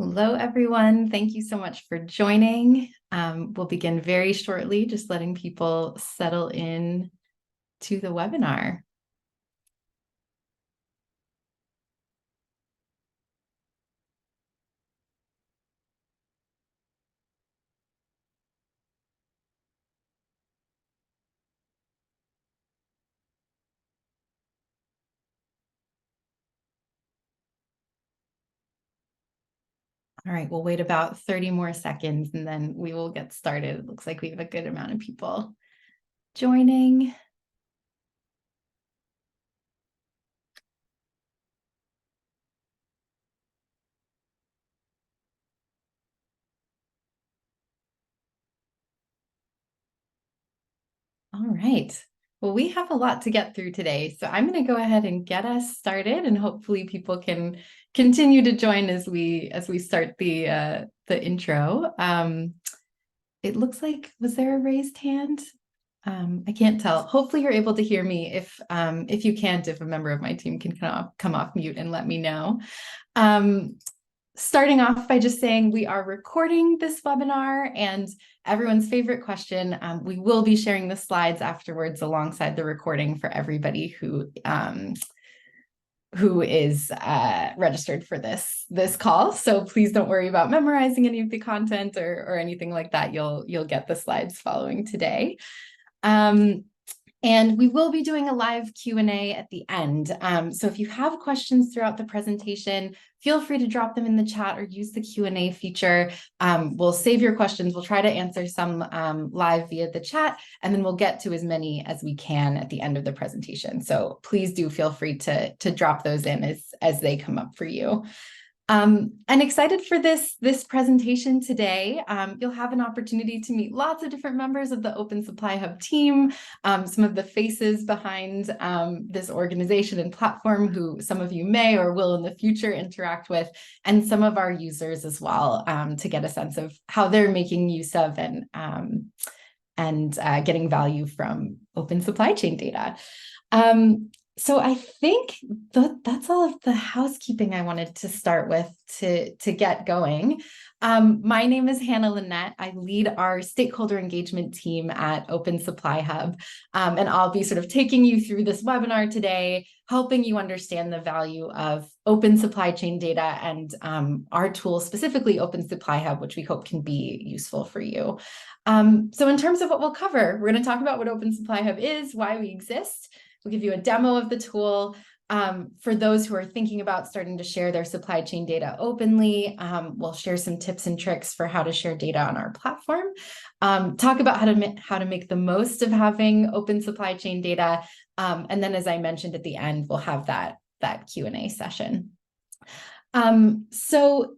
Hello, everyone. Thank you so much for joining. We'll begin very shortly, just letting people settle in to the webinar. All right, we'll wait about 30 more seconds and then we will get started. It looks like we have a good amount of people joining. All right. Well, we have a lot to get through today, so I'm going to go ahead and get us started, and hopefully people can continue to join as we start the intro. It looks like, was there a raised hand? I can't tell. Hopefully you're able to hear me. If you can't, if a member of my team can come off mute and let me know. Starting off by just saying we are recording this webinar, and everyone's favorite question, we will be sharing the slides afterwards alongside the recording for everybody who is registered for this call. So please don't worry about memorizing any of the content or anything like that. You'll get the slides following today. And we will be doing a live Q&A at the end. So if you have questions throughout the presentation, feel free to drop them in the chat or use the Q&A feature. We'll save your questions. We'll try to answer some live via the chat, and then we'll get to as many as we can at the end of the presentation. So please do feel free to drop those in as they come up for you. I'm excited for this presentation today. You'll have an opportunity to meet lots of different members of the Open Supply Hub team, some of the faces behind this organization and platform who some of you may or will in the future interact with, and some of our users as well, to get a sense of how they're making use of and getting value from open supply chain data. So I think that's all of the housekeeping I wanted to start with to get going. My name is Hannah Lynette. I lead our stakeholder engagement team at Open Supply Hub, and I'll be sort of taking you through this webinar today, helping you understand the value of open supply chain data and our tool, specifically Open Supply Hub, which we hope can be useful for you. So in terms of what we'll cover, we're going to talk about what Open Supply Hub is, why we exist. We'll give you a demo of the tool. For those who are thinking about starting to share their supply chain data openly, we'll share some tips and tricks for how to share data on our platform. Talk about how to make the most of having open supply chain data. And then, as I mentioned at the end, we'll have that Q&A session. So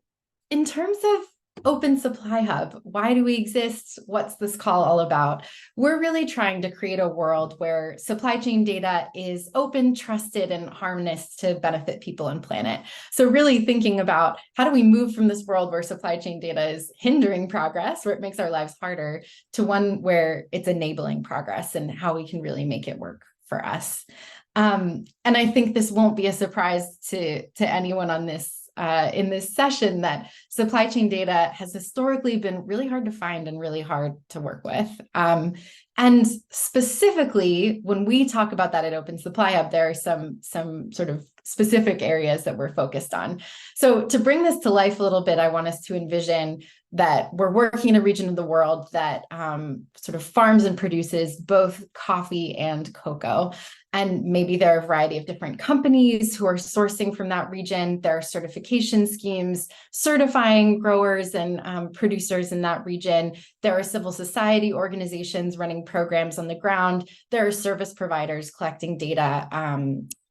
in terms of Open Supply Hub, why do we exist? What's this call all about? We're really trying to create a world where supply chain data is open, trusted, and harnessed to benefit people and planet. So really thinking about how do we move from this world where supply chain data is hindering progress, where it makes our lives harder, to one where it's enabling progress and how we can really make it work for us. And I think this won't be a surprise to anyone on this in this session that supply chain data has historically been really hard to find and really hard to work with. And specifically, when we talk about that at Open Supply Hub, there are some sort of specific areas that we're focused on. So to bring this to life a little bit, I want us to envision that we're working in a region of the world that sort of farms and produces both coffee and cocoa. And maybe there are a variety of different companies who are sourcing from that region. There are certification schemes certifying growers and producers in that region. There are civil society organizations running programs on the ground. There are service providers collecting data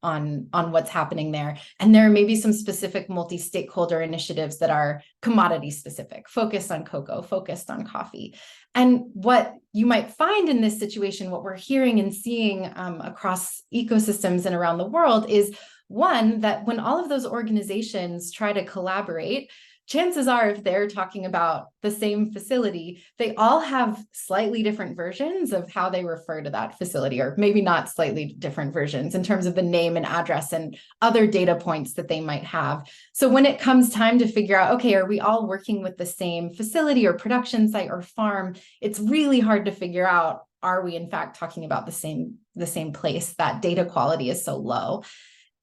on what's happening there. And there are maybe some specific multi-stakeholder initiatives that are commodity specific, focused on cocoa, focused on coffee. And what you might find in this situation, what we're hearing and seeing across ecosystems and around the world is, one, that when all of those organizations try to collaborate chances are, if they're talking about the same facility, they all have slightly different versions of how they refer to that facility, or maybe not slightly different versions in terms of the name and address and other data points that they might have. So when it comes time to figure out, okay, are we all working with the same facility or production site or farm, it's really hard to figure out, are we in fact talking about the same place? That data quality is so low.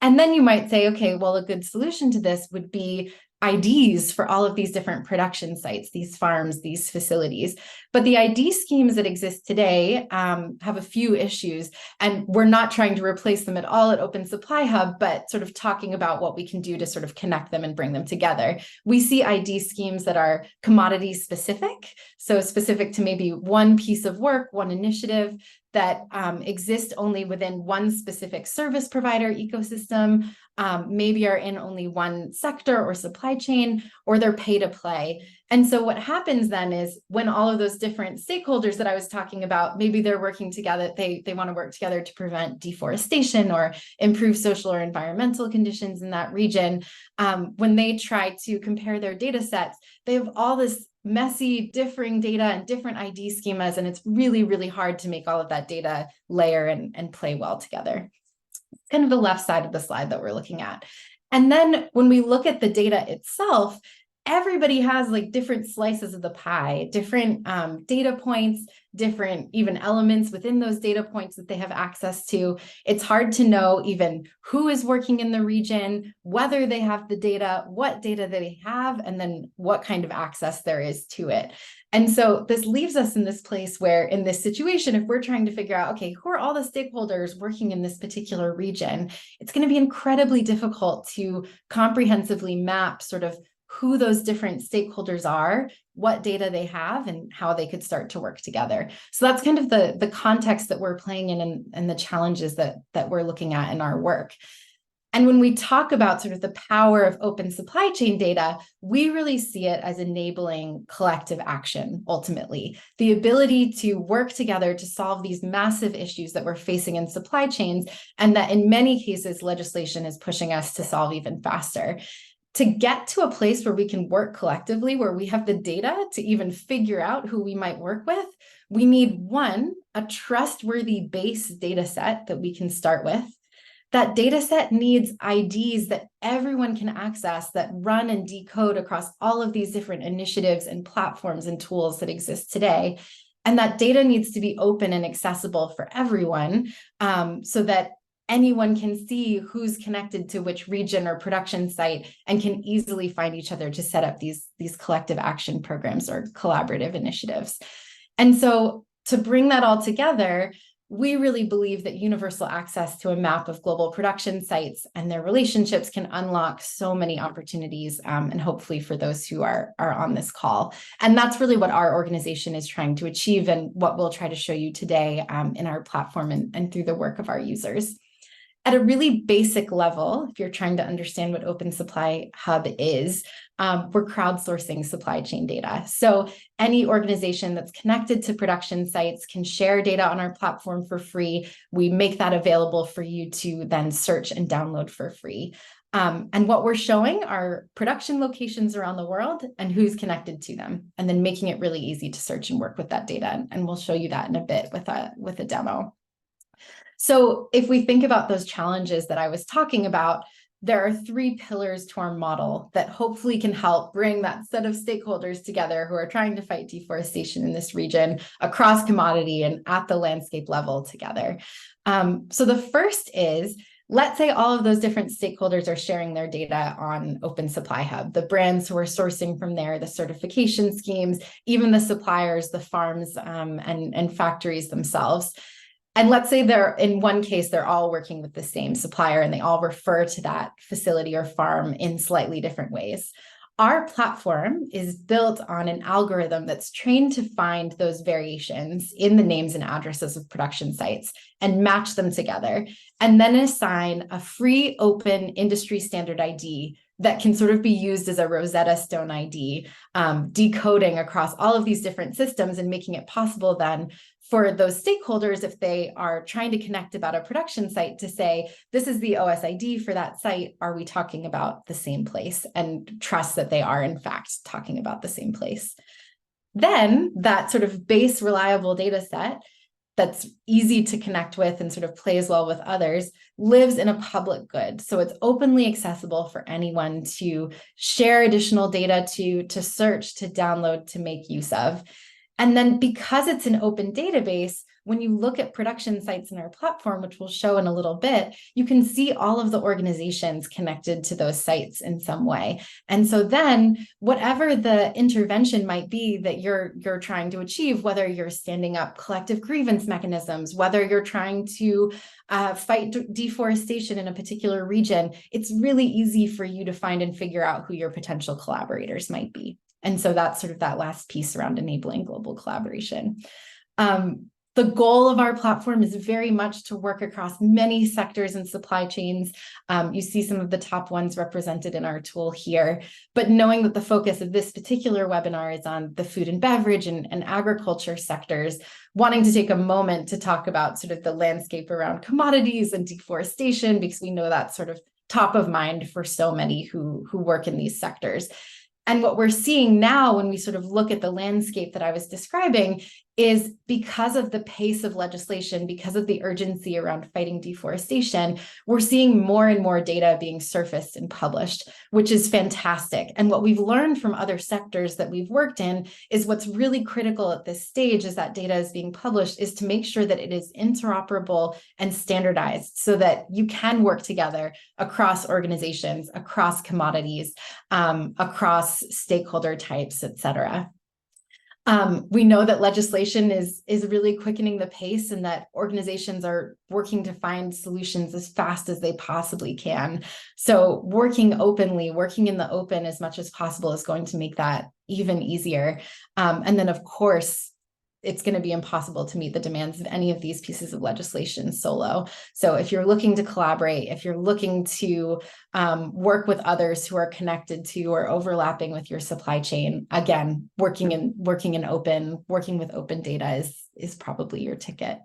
And then you might say, okay, well, a good solution to this would be IDs for all of these different production sites, these farms, these facilities. But the ID schemes that exist today have a few issues, and we're not trying to replace them at all at Open Supply Hub, but sort of talking about what we can do to sort of connect them and bring them together. We see ID schemes that are commodity specific, so specific to maybe one piece of work, one initiative, that exist only within one specific service provider ecosystem, maybe are in only one sector or supply chain, or they're pay to play. And so what happens then is when all of those different stakeholders that I was talking about, maybe they're working together, they want to work together to prevent deforestation or improve social or environmental conditions in that region. When they try to compare their data sets, they have all this messy, differing data and different ID schemas, and it's really, really hard to make all of that data layer and play well together. It's kind of the left side of the slide that we're looking at. And then when we look at the data itself, everybody has like different slices of the pie, different data points, different even elements within those data points that they have access to. It's hard to know even who is working in the region, whether they have the data, what data they have, and then what kind of access there is to it. And so this leaves us in this place where, in this situation, if we're trying to figure out, okay, who are all the stakeholders working in this particular region, it's going to be incredibly difficult to comprehensively map sort of who those different stakeholders are, what data they have, and how they could start to work together. So that's kind of the context that we're playing in and the challenges that we're looking at in our work. And when we talk about sort of the power of open supply chain data, we really see it as enabling collective action, ultimately. The ability to work together to solve these massive issues that we're facing in supply chains, and that in many cases, legislation is pushing us to solve even faster. To get to a place where we can work collectively, where we have the data to even figure out who we might work with, we need, one, a trustworthy base data set that we can start with. That data set needs IDs that everyone can access, that run and decode across all of these different initiatives and platforms and tools that exist today. And that data needs to be open and accessible for everyone, so that anyone can see who's connected to which region or production site and can easily find each other to set up these collective action programs or collaborative initiatives. And so to bring that all together, we really believe that universal access to a map of global production sites and their relationships can unlock so many opportunities, and hopefully for those who are on this call. And that's really what our organization is trying to achieve, and what we'll try to show you today in our platform and through the work of our users. At a really basic level, if you're trying to understand what Open Supply Hub is, we're crowdsourcing supply chain data. So any organization that's connected to production sites can share data on our platform for free. We make that available for you to then search and download for free. And what we're showing are production locations around the world and who's connected to them, and then making it really easy to search and work with that data. And we'll show you that in a bit with a demo. So if we think about those challenges that I was talking about, there are three pillars to our model that hopefully can help bring that set of stakeholders together who are trying to fight deforestation in this region across commodity and at the landscape level together. So the first is, let's say all of those different stakeholders are sharing their data on Open Supply Hub, the brands who are sourcing from there, the certification schemes, even the suppliers, the farms, and factories themselves. And let's say in one case, they're all working with the same supplier and they all refer to that facility or farm in slightly different ways. Our platform is built on an algorithm that's trained to find those variations in the names and addresses of production sites and match them together, and then assign a free open industry standard ID that can sort of be used as a Rosetta Stone ID, decoding across all of these different systems and making it possible then for those stakeholders, if they are trying to connect about a production site, to say, this is the OSID for that site. Are we talking about the same place? And trust that they are, in fact, talking about the same place. Then that sort of base reliable data set that's easy to connect with and sort of plays well with others lives in a public good. So it's openly accessible for anyone to share additional data, to search, to download, to make use of. And then because it's an open database, when you look at production sites in our platform, which we'll show in a little bit, you can see all of the organizations connected to those sites in some way. And so then whatever the intervention might be that you're trying to achieve, whether you're standing up collective grievance mechanisms, whether you're trying to fight deforestation in a particular region, it's really easy for you to find and figure out who your potential collaborators might be. And so that's sort of that last piece around enabling global collaboration. The goal of our platform is very much to work across many sectors and supply chains. You see some of the top ones represented in our tool here, but knowing that the focus of this particular webinar is on the food and beverage and agriculture sectors, wanting to take a moment to talk about sort of the landscape around commodities and deforestation, because we know that's sort of top of mind for so many who work in these sectors. And what we're seeing now when we sort of look at the landscape that I was describing is because of the pace of legislation, because of the urgency around fighting deforestation, we're seeing more and more data being surfaced and published, which is fantastic. And what we've learned from other sectors that we've worked in is what's really critical at this stage as that data is being published is to make sure that it is interoperable and standardized so that you can work together across organizations, across commodities, across stakeholder types, et cetera. We know that legislation is really quickening the pace and that organizations are working to find solutions as fast as they possibly can. So working openly, working in the open as much as possible is going to make that even easier. And then, of course, it's going to be impossible to meet the demands of any of these pieces of legislation solo. So if you're looking to collaborate, if you're looking to work with others who are connected to or overlapping with your supply chain, again, working with open data is probably your ticket.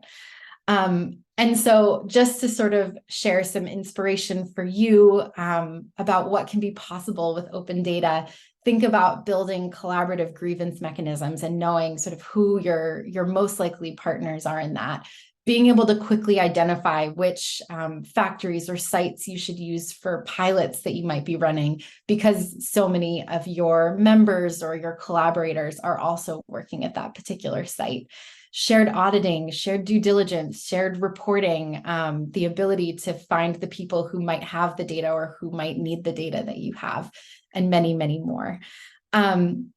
And so just to sort of share some inspiration for you about what can be possible with open data, think about building collaborative grievance mechanisms and knowing sort of who your most likely partners are in that. Being able to quickly identify which factories or sites you should use for pilots that you might be running, because so many of your members or your collaborators are also working at that particular site. Shared auditing, shared due diligence, shared reporting, the ability to find the people who might have the data or who might need the data that you have, and many, many more.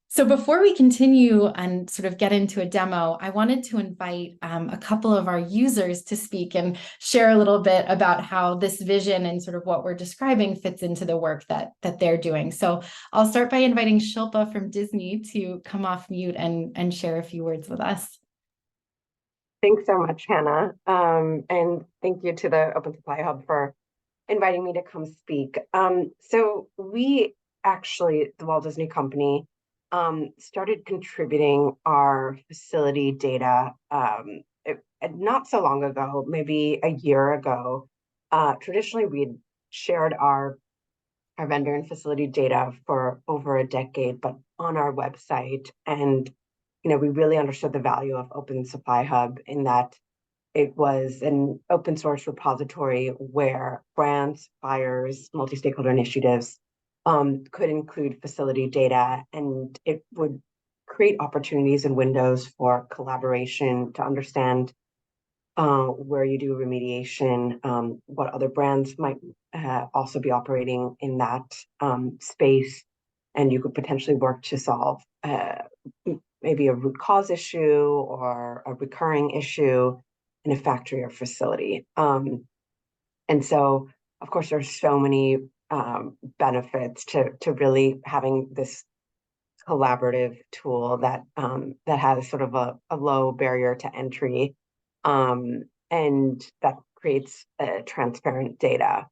So before we continue and sort of get into a demo, I wanted to invite a couple of our users to speak and share a little bit about how this vision and sort of what we're describing fits into the work that they're doing. So I'll start by inviting Shilpa from Disney to come off mute and share a few words with us. Thanks so much, Hannah. And thank you to the Open Supply Hub for inviting me to come speak. So we actually, the Walt Disney Company, started contributing our facility data not so long ago, maybe a year ago. Traditionally, we had shared our vendor and facility data for over a decade, but on our website. And we really understood the value of Open Supply Hub in that it was an open source repository where brands, buyers, multi-stakeholder initiatives could include facility data, and it would create opportunities and windows for collaboration to understand where you do remediation, what other brands might also be operating in that space, and you could potentially work to solve maybe a root cause issue or a recurring issue in a factory or facility. And so, of course, there's so many benefits to really having this collaborative tool that has sort of a low barrier to entry, and that creates transparent data.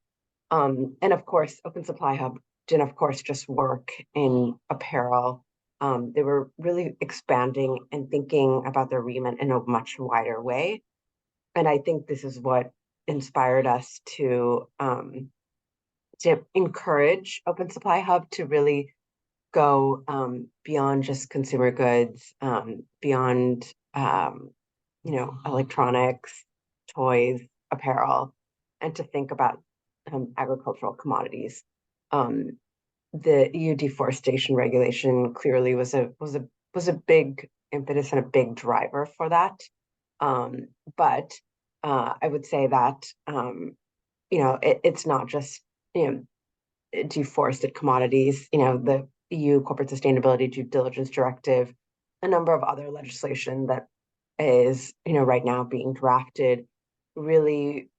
And of course, Open Supply Hub didn't, of course, just work in apparel. They were really expanding and thinking about their remit in a much wider way. And I think this is what inspired us to encourage Open Supply Hub to really go beyond just consumer goods, beyond electronics, toys, apparel, and to think about agricultural commodities. Um, the EU deforestation regulation clearly was a big impetus and a big driver for that. But I would say that it's not just you know deforested commodities. The EU Corporate Sustainability Due Diligence Directive, a number of other legislation that is right now being drafted, really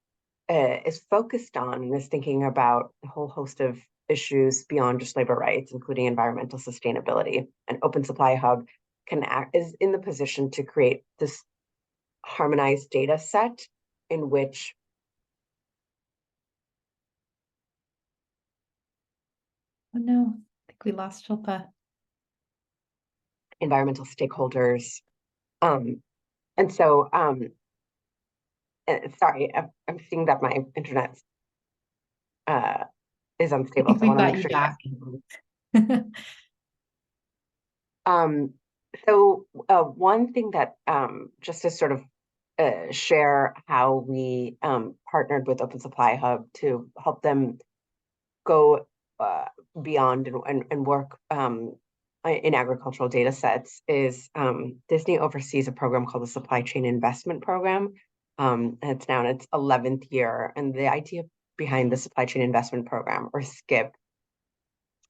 is focused on and is thinking about a whole host of issues beyond just labor rights, including environmental sustainability. And Open Supply Hub is in the position to create this harmonized data set in which Oh no, I think we lost Shilpa. environmental stakeholders. And so, sorry, I'm seeing that my internet uh, is I unstable, think so I we've want to got make you sure you guys back. can hear me. Um, one thing that just to sort of share how we partnered with Open Supply Hub to help them go beyond and work in agricultural data sets is Disney oversees a program called the Supply Chain Investment Program. And it's now in its 11th year. And the idea behind the Supply Chain Investment Program, or SKIP,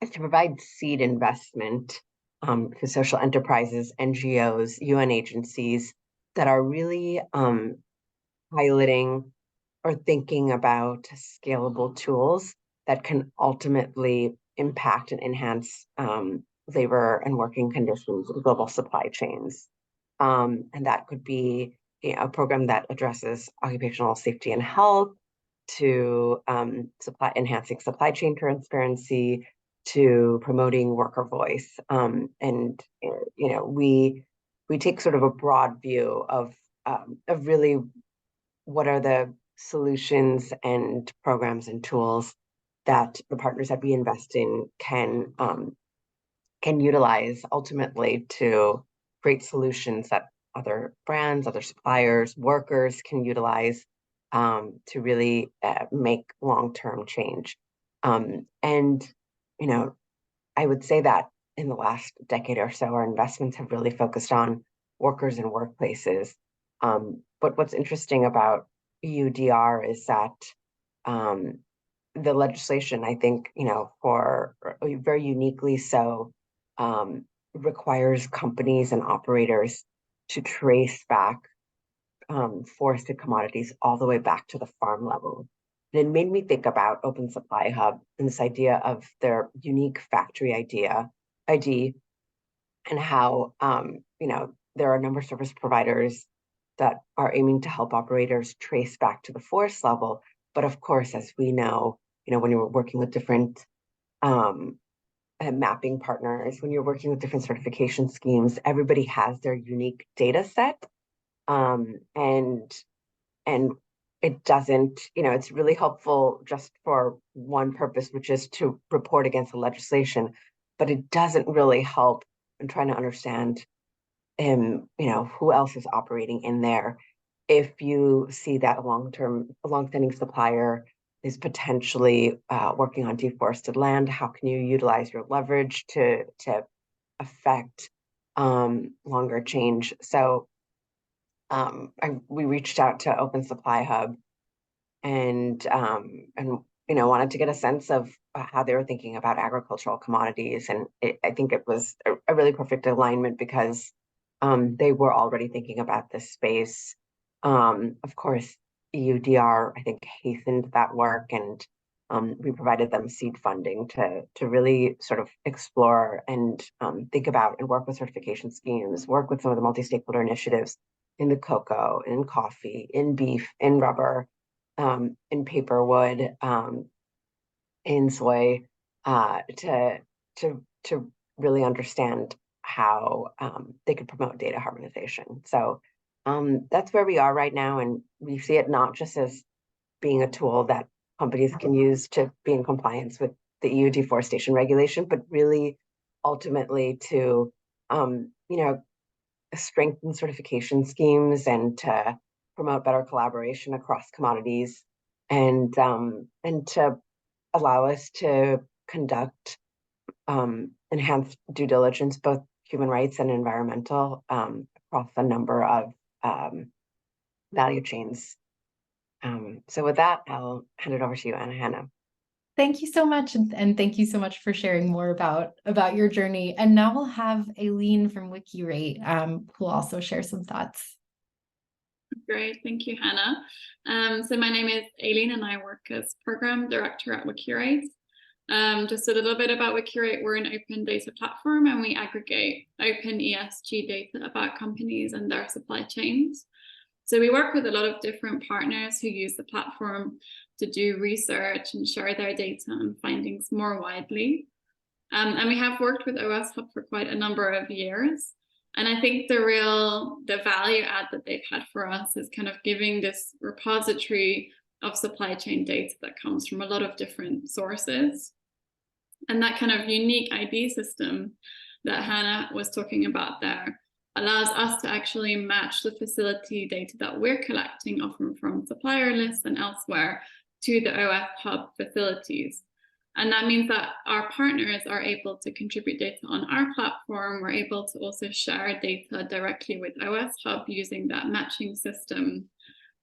is to provide seed investment to social enterprises, NGOs, UN agencies that are really piloting or thinking about scalable tools that can ultimately impact and enhance labor and working conditions in global supply chains. And that could be a program that addresses occupational safety and health, to enhancing supply chain transparency, to promoting worker voice. And we take sort of a broad view of really what are the solutions and programs and tools that the partners that we invest in can utilize ultimately to create solutions that other brands, other suppliers, workers can utilize to really make long-term change. And I would say that in the last decade or so, our investments have really focused on workers and workplaces. But what's interesting about EUDR is that um, the legislation, I think, for very uniquely so, requires companies and operators to trace back forested commodities all the way back to the farm level. And it made me think about Open Supply Hub and this idea of their unique factory ID, and how there are a number of service providers that are aiming to help operators trace back to the forest level. But of course, as we know, when you're working with different um, mapping partners, when you're working with different certification schemes, everybody has their unique data set. And it doesn't, it's really helpful just for one purpose, which is to report against the legislation, but it doesn't really help in trying to understand who else is operating in there. If you see that a long-standing supplier is potentially working on deforested land, how can you utilize your leverage to affect longer change? So we reached out to Open Supply Hub and wanted to get a sense of how they were thinking about agricultural commodities, and I think it was a really perfect alignment because they were already thinking about this space. Of course, EUDR I think hastened that work, and we provided them seed funding to really sort of explore and think about and work with certification schemes, work with some of the multi-stakeholder initiatives in the cocoa, in coffee, in beef, in rubber, in paper wood, in soy, to really understand how they could promote data harmonization. So that's where we are right now, and we see it not just as being a tool that companies can use to be in compliance with the EU deforestation regulation, but really ultimately to strengthen certification schemes and to promote better collaboration across commodities, and to allow us to conduct enhanced due diligence, both human rights and environmental, across a number of value chains. So with that, I'll hand it over to you, Hannah. Thank you so much, and thank you so much for sharing more about your journey. And now we'll have Aileen from WikiRate, who will also share some thoughts. Great, thank you, Hannah. So my name is Aileen, and I work as Program Director at WikiRate. Just a little bit about WikiRate. We're an open data platform, and we aggregate open ESG data about companies and their supply chains. So we work with a lot of different partners who use the platform to do research and share their data and findings more widely. And we have worked with OS Hub for quite a number of years. And I think the value add that they've had for us is kind of giving this repository of supply chain data that comes from a lot of different sources. And that kind of unique ID system that Hannah was talking about there allows us to actually match the facility data that we're collecting, often from supplier lists and elsewhere, to the OS Hub facilities. And that means that our partners are able to contribute data on our platform. We're able to also share data directly with OS Hub using that matching system.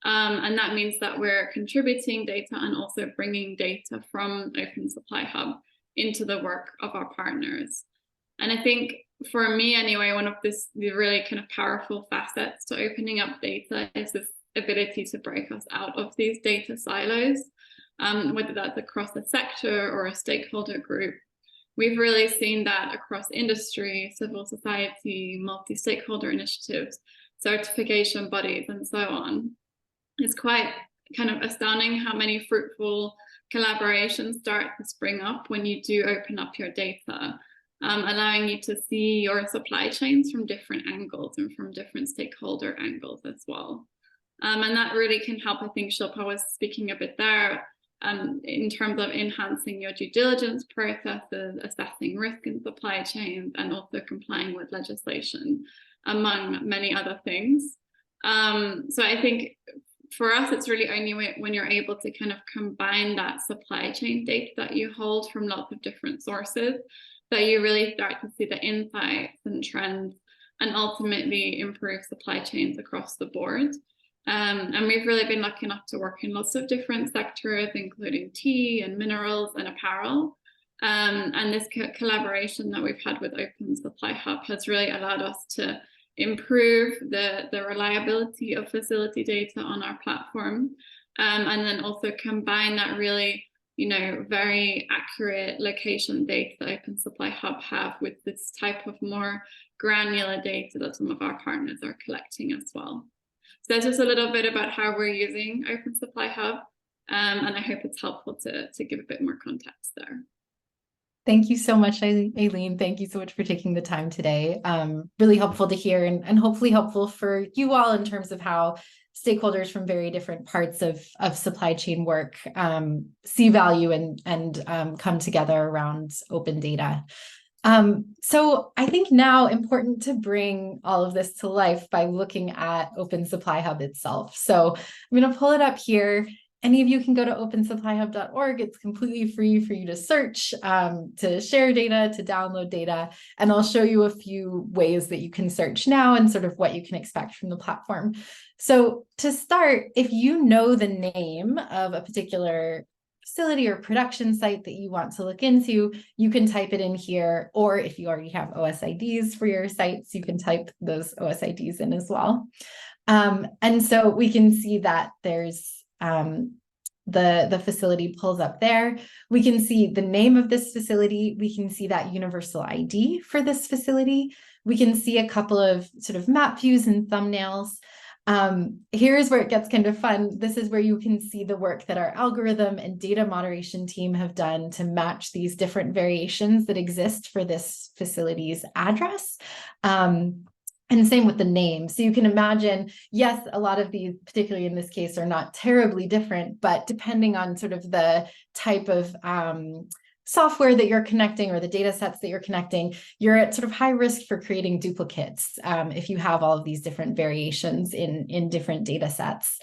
And that means that we're contributing data and also bringing data from Open Supply Hub into the work of our partners. And I think for me anyway, one of the really kind of powerful facets to opening up data is this ability to break us out of these data silos, whether that's across a sector or a stakeholder group. We've really seen that across industry, civil society, multi-stakeholder initiatives, certification bodies, and so on. It's quite kind of astounding how many fruitful collaborations start to spring up when you do open up your data, allowing you to see your supply chains from different angles and from different stakeholder angles as well. And that really can help. I think Shilpa was speaking a bit there in terms of enhancing your due diligence processes, assessing risk in supply chains, and also complying with legislation, among many other things. So I think for us, it's really only when you're able to kind of combine that supply chain data that you hold from lots of different sources that you really start to see the insights and trends and ultimately improve supply chains across the board. And we've really been lucky enough to work in lots of different sectors, including tea and minerals and apparel. And this collaboration that we've had with Open Supply Hub has really allowed us to improve the reliability of facility data on our platform, and then also combine that really very accurate location data that Open Supply Hub have with this type of more granular data that some of our partners are collecting as well. So that's just a little bit about how we're using Open Supply Hub, and I hope it's helpful to give a bit more context there. Thank you so much, Aileen. Thank you so much for taking the time today. Really helpful to hear, and hopefully helpful for you all in terms of how stakeholders from very different parts of supply chain work see value and come together around open data. So I think now important to bring all of this to life by looking at Open Supply Hub itself. So I'm going to pull it up here. Any of you can go to opensupplyhub.org. It's completely free for you to search, to share data, to download data, and I'll show you a few ways that you can search now and sort of what you can expect from the platform. So to start, if you know the name of a particular facility or production site that you want to look into, you can type it in here, or if you already have OSIDs for your sites, you can type those OSIDs in as well. And so we can see that there's the facility pulls up there. We can see the name of this facility. We can see that universal ID for this facility. We can see a couple of sort of map views and thumbnails. Here's where it gets kind of fun. This is where you can see the work that our algorithm and data moderation team have done to match these different variations that exist for this facility's address. And same with the name. So you can imagine, yes, a lot of these, particularly in this case, are not terribly different, but depending on sort of the type of software that you're connecting or the data sets that you're connecting, you're at sort of high risk for creating duplicates if you have all of these different variations in different data sets.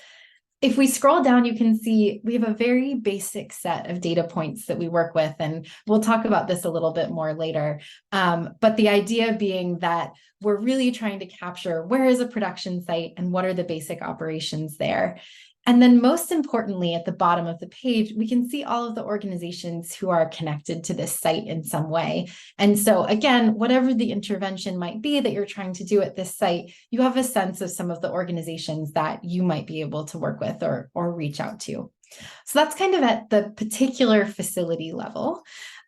If we scroll down, you can see we have a very basic set of data points that we work with, and we'll talk about this a little bit more later. But the idea being that we're really trying to capture where is a production site and what are the basic operations there. And then most importantly, at the bottom of the page, we can see all of the organizations who are connected to this site in some way. And so again, whatever the intervention might be that you're trying to do at this site, you have a sense of some of the organizations that you might be able to work with or reach out to. So that's kind of at the particular facility level.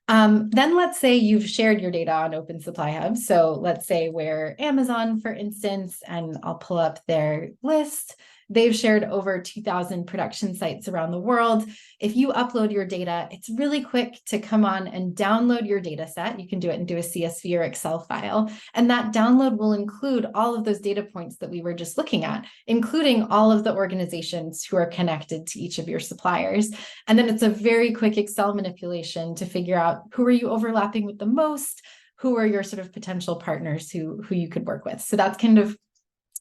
Then let's say you've shared your data on Open Supply Hub. So let's say we're Amazon, for instance, and I'll pull up their list. They've shared over 2,000 production sites around the world. If you upload your data, it's really quick to come on and download your data set. You can do it into a CSV or Excel file. And that download will include all of those data points that we were just looking at, including all of the organizations who are connected to each of your suppliers. And then it's a very quick Excel manipulation to figure out who are you overlapping with the most, who are your sort of potential partners who you could work with. So that's kind of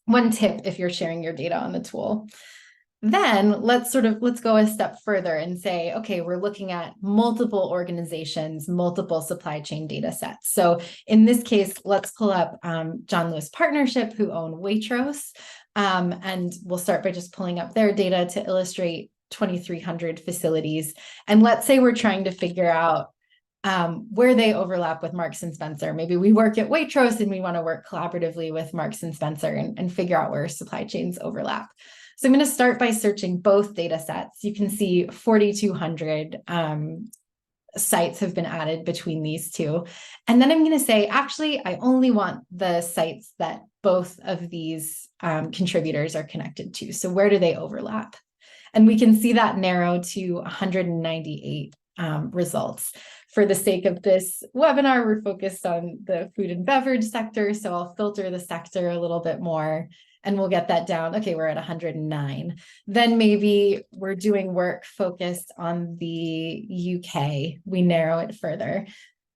one tip if you're sharing your data on the tool. Then let's go a step further and say, okay, we're looking at multiple organizations, multiple supply chain data sets. So in this case, let's pull up John Lewis Partnership, who own Waitrose. And we'll start by just pulling up their data to illustrate 2,300 facilities. And let's say we're trying to figure out where they overlap with Marks and Spencer. Maybe we work at Waitrose and we want to work collaboratively with Marks and Spencer and figure out where supply chains overlap. So I'm going to start by searching both data sets. You can see 4,200 sites have been added between these two. And then I'm going to say, actually, I only want the sites that both of these contributors are connected to. So where do they overlap? And we can see that narrow to 198 results. For the sake of this webinar, we're focused on the food and beverage sector, so I'll filter the sector a little bit more and we'll get that down. Okay, we're at 109. Then maybe we're doing work focused on the UK. We narrow it further.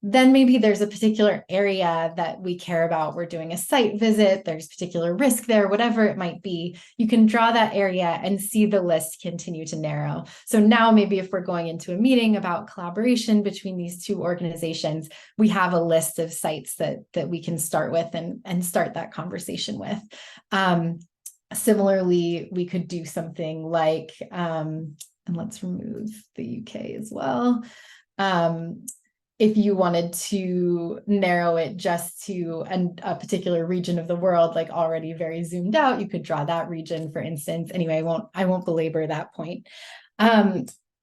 Then maybe there's a particular area that we care about. We're doing a site visit, there's particular risk there, whatever it might be. You can draw that area and see the list continue to narrow. So now maybe if we're going into a meeting about collaboration between these two organizations, we have a list of sites that we can start with and start that conversation with. Similarly, we could do something like, and let's remove the UK as well. If you wanted to narrow it just to a particular region of the world, like already very zoomed out, you could draw that region, for instance. Anyway, I won't belabor that point.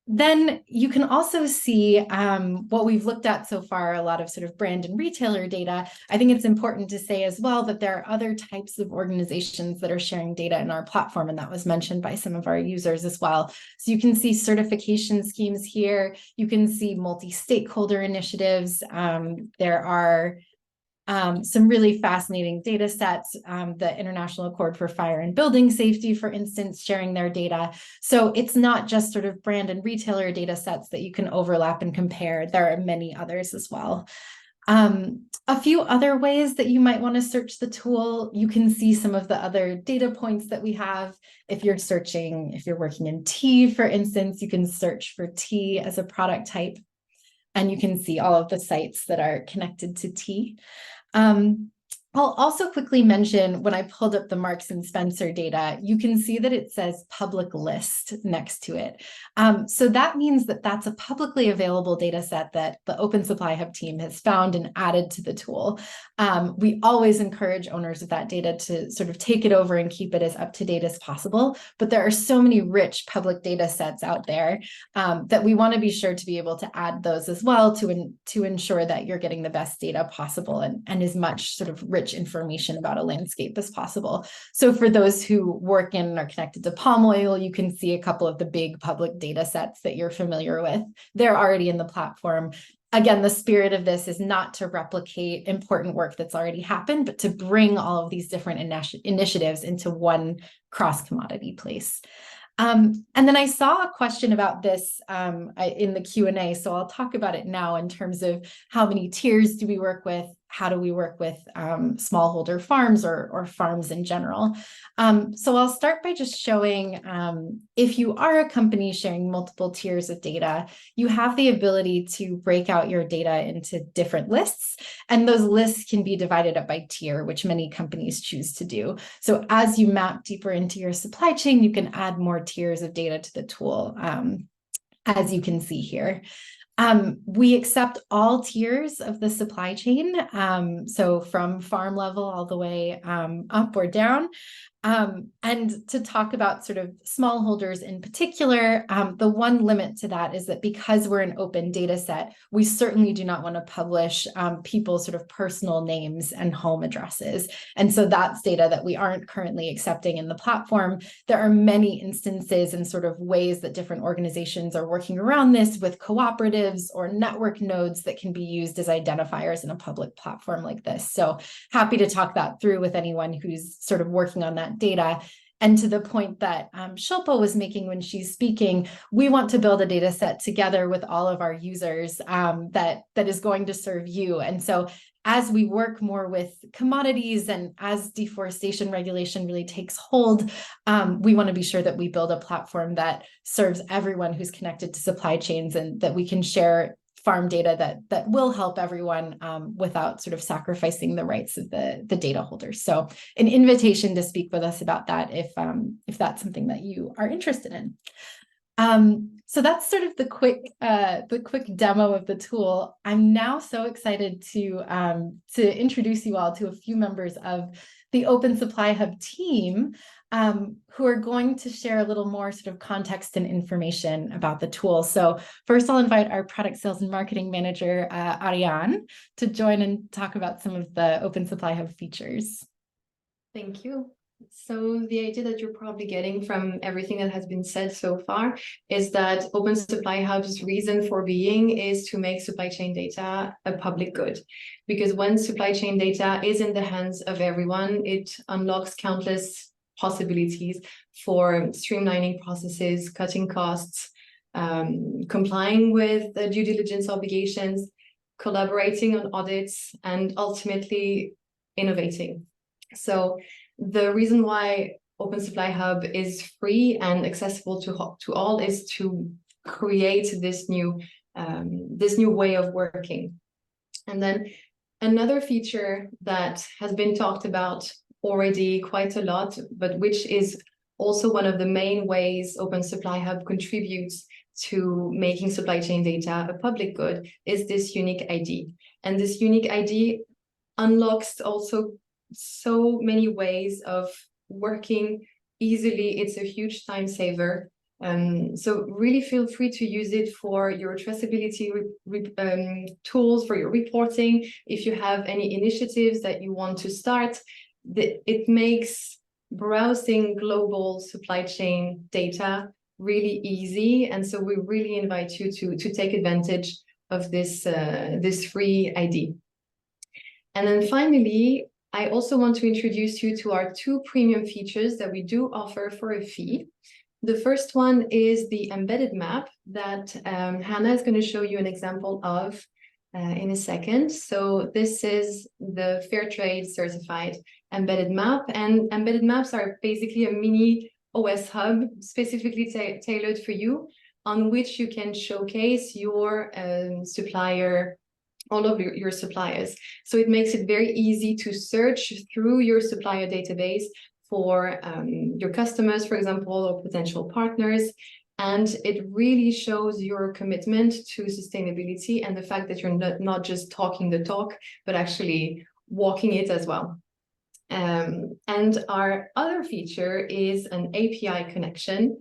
Then you can also see what we've looked at so far, a lot of sort of brand and retailer data. I think it's important to say as well that there are other types of organizations that are sharing data in our platform, and that was mentioned by some of our users as well. So you can see certification schemes here. You can see multi-stakeholder initiatives. There are some really fascinating data sets, the International Accord for Fire and Building Safety, for instance, sharing their data. So it's not just sort of brand and retailer data sets that you can overlap and compare. There are many others as well. A few other ways that you might want to search the tool, you can see some of the other data points that we have. If you're working in tea, for instance, you can search for tea as a product type, and you can see all of the sites that are connected to tea. I'll also quickly mention when I pulled up the Marks and Spencer data, you can see that it says public list next to it. So that means that that's a publicly available data set that the Open Supply Hub team has found and added to the tool. We always encourage owners of that data to sort of take it over and keep it as up to date as possible. But there are so many rich public data sets out there that we want to be sure to be able to add those as well to ensure that you're getting the best data possible and as much sort of rich rich information about a landscape as possible. So for those who work in and are connected to palm oil, you can see a couple of the big public data sets that you're familiar with. They're already in the platform. Again, the spirit of this is not to replicate important work that's already happened, but to bring all of these different initiatives into one cross-commodity place. And then I saw a question about this in the Q&A, so I'll talk about it now in terms of how many tiers do we work with, how do we work with smallholder farms or farms in general. So I'll start by just showing if you are a company sharing multiple tiers of data, you have the ability to break out your data into different lists, and those lists can be divided up by tier, which many companies choose to do. So as you map deeper into your supply chain, you can add more tiers of data to the tool, as you can see here. We accept all tiers of the supply chain, so from farm level all the way up or down. And to talk about sort of smallholders in particular, the one limit to that is that because we're an open data set, we certainly do not want to publish people's sort of personal names and home addresses. And so that's data that we aren't currently accepting in the platform. There are many instances and sort of ways that different organizations are working around this with cooperatives or network nodes that can be used as identifiers in a public platform like this. So happy to talk that through with anyone who's sort of working on that data. And to the point that Shilpa was making when she's speaking, we want to build a data set together with all of our users that is going to serve you. And so as we work more with commodities and as deforestation regulation really takes hold, we want to be sure that we build a platform that serves everyone who's connected to supply chains and that we can share farm data that will help everyone without sort of sacrificing the rights of the data holders. So an invitation to speak with us about that if that's something that you are interested in. So that's sort of the quick demo of the tool. I'm now so excited to introduce you all to a few members of the Open Supply Hub team who are going to share a little more sort of context and information about the tool. So first I'll invite our product sales and marketing manager, Ariane, to join and talk about some of the Open Supply Hub features. Thank you. So the idea that you're probably getting from everything that has been said so far is that Open Supply Hub's reason for being is to make supply chain data a public good. Because when supply chain data is in the hands of everyone, it unlocks countless possibilities for streamlining processes, cutting costs, complying with the due diligence obligations, collaborating on audits, and ultimately innovating. So the reason why Open Supply Hub is free and accessible to all is to create this new way of working. And then another feature that has been talked about already quite a lot, but which is also one of the main ways Open Supply Hub contributes to making supply chain data a public good, is this unique ID. And this unique ID unlocks also so many ways of working easily. It's a huge time saver. So really feel free to use it for your traceability tools, for your reporting. If you have any initiatives that you want to start, it makes browsing global supply chain data really easy. And so we really invite you to take advantage of this free ID. And then finally, I also want to introduce you to our two premium features that we do offer for a fee. The first one is the embedded map that Hannah is going to show you an example of in a second. So this is the Fairtrade certified embedded map, and embedded maps are basically a mini OS hub specifically tailored for you, on which you can showcase your supplier, all of your suppliers. So it makes it very easy to search through your supplier database for your customers, for example, or potential partners. And it really shows your commitment to sustainability and the fact that you're not just talking the talk, but actually walking it as well. And our other feature is an API connection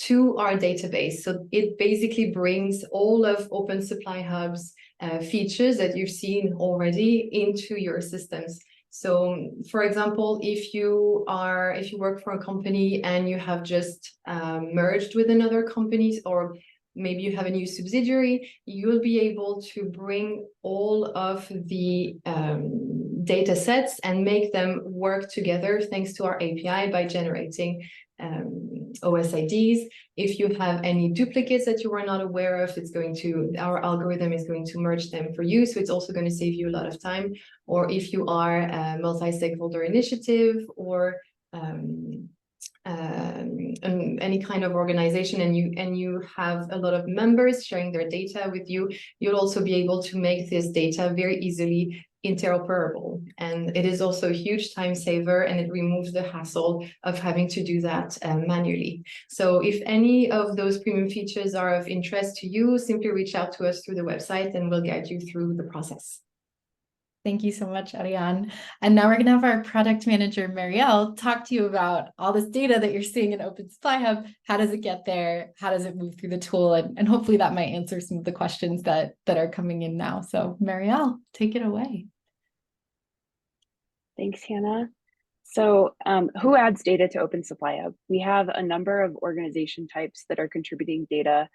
to our database. So it basically brings all of Open Supply Hub's features that you've seen already into your systems. So for example, if you work for a company and you have just merged with another company, or maybe you have a new subsidiary, you'll be able to bring all of the data sets and make them work together thanks to our API by generating OSIDs. If you have any duplicates that you are not aware of, our algorithm is going to merge them for you. So it's also going to save you a lot of time. Or if you are a multi-stakeholder initiative or any kind of organization and you have a lot of members sharing their data with you, you'll also be able to make this data very easily interoperable. And it is also a huge time saver, and it removes the hassle of having to do that manually. So if any of those premium features are of interest to you, simply reach out to us through the website and we'll guide you through the process. Thank you so much, Ariane. And now we're going to have our product manager, Marielle, talk to you about all this data that you're seeing in Open Supply Hub. How does it get there? How does it move through the tool? And hopefully that might answer some of the questions that are coming in now. So Marielle, take it away. Thanks, Hannah. So who adds data to Open Supply Hub? We have a number of organization types that are contributing data,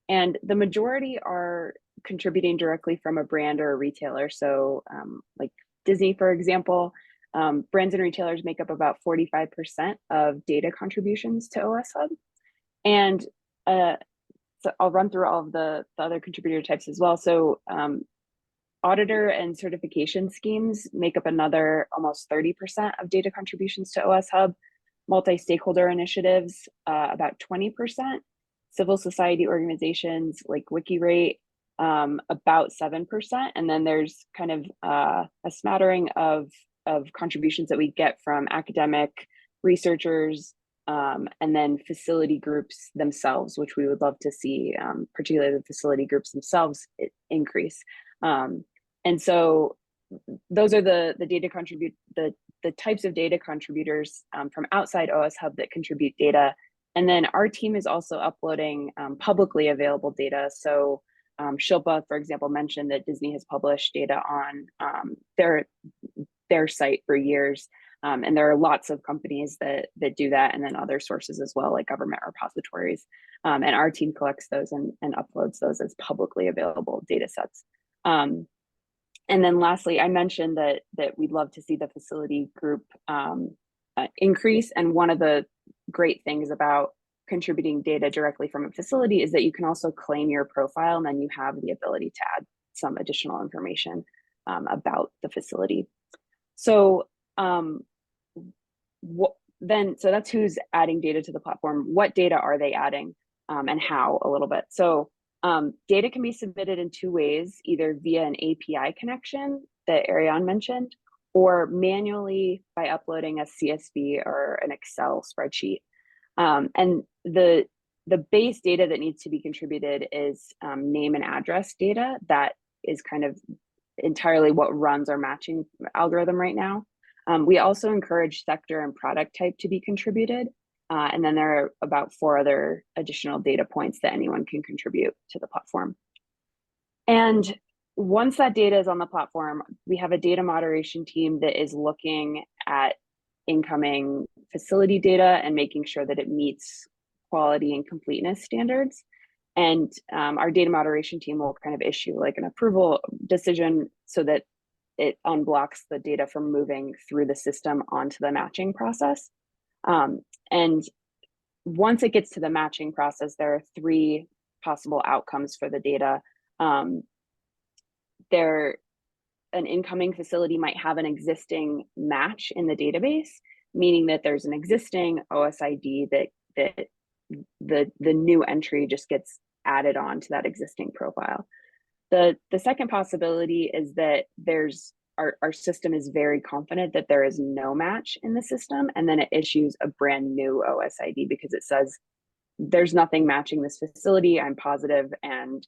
and the majority are contributing directly from a brand or a retailer. So like Disney, for example, brands and retailers make up about 45% of data contributions to OS Hub. And so I'll run through all of the other contributor types as well. So auditor and certification schemes make up another almost 30% of data contributions to OS Hub. Multi-stakeholder initiatives, about 20%. Civil society organizations like WikiRate, about 7%. And then there's kind of a smattering of contributions that we get from academic researchers, and then facility groups themselves, which we would love to see, particularly the facility groups themselves, increase. And so those are the types of data contributors from outside OS Hub that contribute data. And then our team is also uploading publicly available data. So Shilpa, for example, mentioned that Disney has published data on their site for years. And there are lots of companies that do that, and then other sources as well, like government repositories. And our team collects those and uploads those as publicly available data sets. And then lastly, I mentioned that we'd love to see the facility group increase. And one of the great things about contributing data directly from a facility is that you can also claim your profile, and then you have the ability to add some additional information about the facility. So so that's who's adding data to the platform. What data are they adding, and how, a little bit. So data can be submitted in two ways, either via an API connection that Ariane mentioned, or manually by uploading a CSV or an Excel spreadsheet. And the base data that needs to be contributed is name and address data. That is kind of entirely what runs our matching algorithm right now. We also encourage sector and product type to be contributed. And then there are about 4 other additional data points that anyone can contribute to the platform. And once that data is on the platform, we have a data moderation team that is looking at incoming facility data and making sure that it meets quality and completeness standards. And our data moderation team will kind of issue like an approval decision so that it unblocks the data from moving through the system onto the matching process. And once it gets to the matching process, there are 3 possible outcomes for the data. An incoming facility might have an existing match in the database, meaning that there's an existing OSID that the new entry just gets added on to that existing profile. The second possibility is that our system is very confident that there is no match in the system, and then it issues a brand new OSID because it says there's nothing matching this facility, I'm positive, and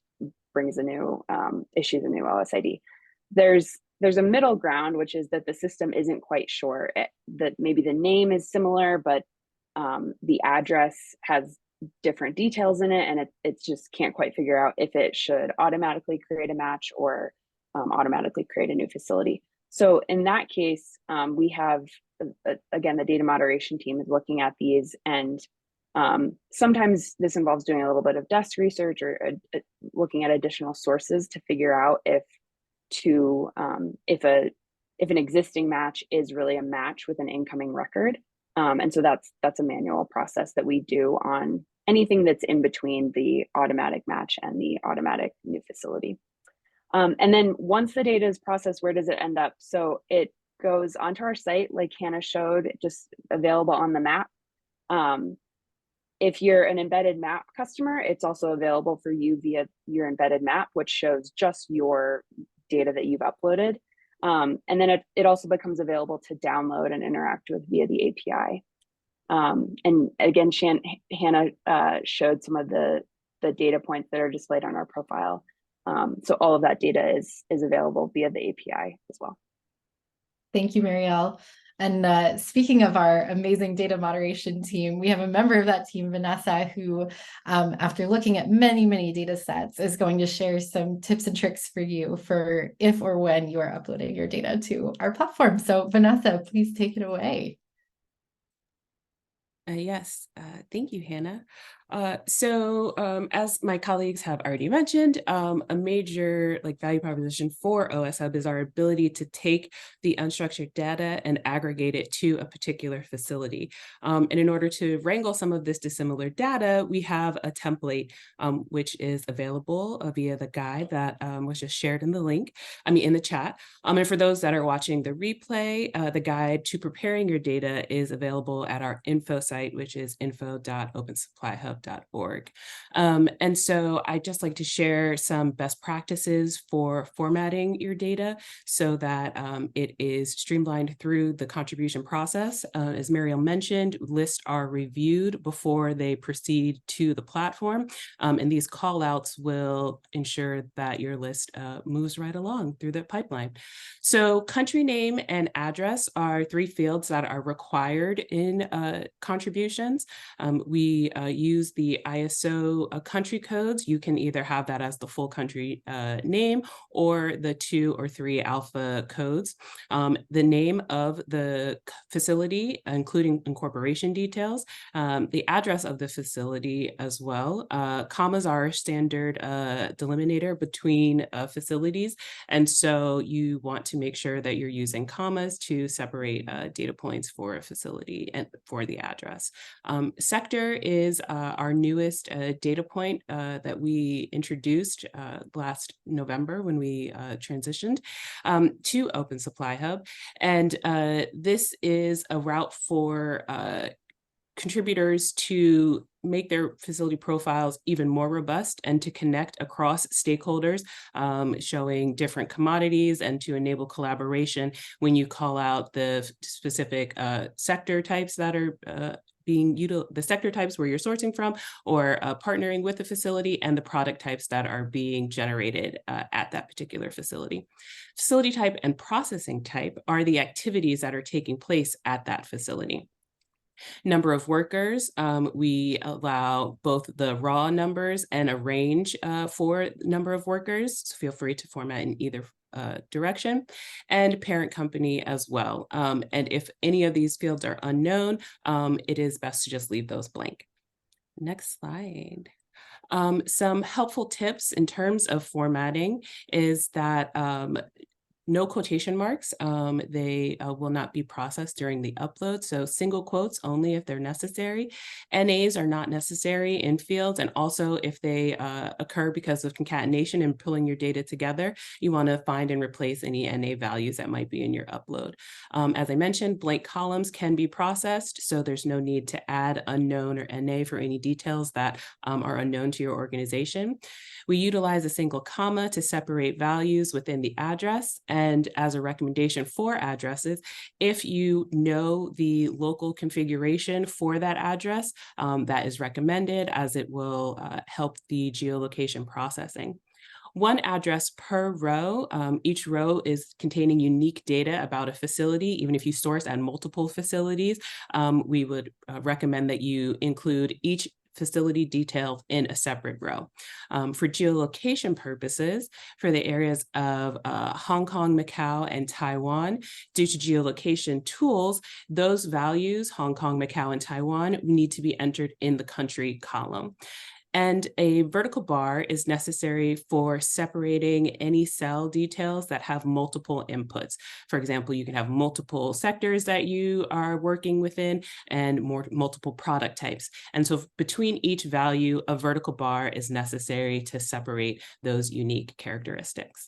brings issues a new OSID. There's a middle ground, which is that the system isn't quite sure that maybe the name is similar, but the address has different details in it, and it just can't quite figure out if it should automatically create a match or automatically create a new facility. So in that case, we have, again, the data moderation team is looking at these, and sometimes this involves doing a little bit of desk research or looking at additional sources to figure out if an existing match is really a match with an incoming record. And so that's a manual process that we do on anything that's in between the automatic match and the automatic new facility. And then once the data is processed, where does it end up? So it goes onto our site, like Hannah showed, just available on the map. If you're an embedded map customer, it's also available for you via your embedded map, which shows just your data that you've uploaded. And then it also becomes available to download and interact with via the API. And again, Hannah showed some of the data points that are displayed on our profile. So all of that data is available via the API as well. Thank you, Marielle. And speaking of our amazing data moderation team, we have a member of that team, Vanessa, who, after looking at many, many data sets, is going to share some tips and tricks for you for if or when you are uploading your data to our platform. So Vanessa, please take it away. Yes, thank you, Hannah. As my colleagues have already mentioned, a major value proposition for OS Hub is our ability to take the unstructured data and aggregate it to a particular facility. And in order to wrangle some of this dissimilar data, we have a template which is available via the guide that was just shared in the chat. And for those that are watching the replay, the guide to preparing your data is available at our info site, which is info.opensupplyhub.org. And so I'd just like to share some best practices for formatting your data so that it is streamlined through the contribution process. As Marielle mentioned, lists are reviewed before they proceed to the platform. And these call outs will ensure that your list moves right along through the pipeline. So country name and address are 3 fields that are required in contributions. We use the ISO country codes. You can either have that as the full country name or the 2 or 3 alpha codes. The name of the facility, including incorporation details, the address of the facility as well. Commas are standard delimiter between facilities. And so you want to make sure that you're using commas to separate data points for a facility and for the address. Sector is our newest data point that we introduced last November when we transitioned to Open Supply Hub. And this is a route for contributors to make their facility profiles even more robust and to connect across stakeholders, showing different commodities and to enable collaboration when you call out the specific sector types that are the sector types where you're sourcing from or partnering with the facility, and the product types that are being generated at that particular facility. Facility type and processing type are the activities that are taking place at that facility. Number of workers, we allow both the raw numbers and a range for number of workers. So feel free to format in either direction, and parent company as well. And if any of these fields are unknown, it is best to just leave those blank. Next slide. Some helpful tips in terms of formatting is that no quotation marks, they will not be processed during the upload. So single quotes only if they're necessary. NAs are not necessary in fields. And also if they occur because of concatenation and pulling your data together, you want to find and replace any NA values that might be in your upload. As I mentioned, blank columns can be processed. So there's no need to add unknown or NA for any details that are unknown to your organization. We utilize a single comma to separate values within the address. And as a recommendation for addresses, if you know the local configuration for that address, that is recommended, as it will help the geolocation processing. 1 address per row. Each row is containing unique data about a facility. Even if you source at multiple facilities, we would recommend that you include each facility detailed in a separate row. For geolocation purposes, for the areas of Hong Kong, Macau, and Taiwan, due to geolocation tools, those values, Hong Kong, Macau, and Taiwan, need to be entered in the country column. And a vertical bar is necessary for separating any cell details that have multiple inputs. For example, you can have multiple sectors that you are working within and multiple product types. And so between each value, a vertical bar is necessary to separate those unique characteristics.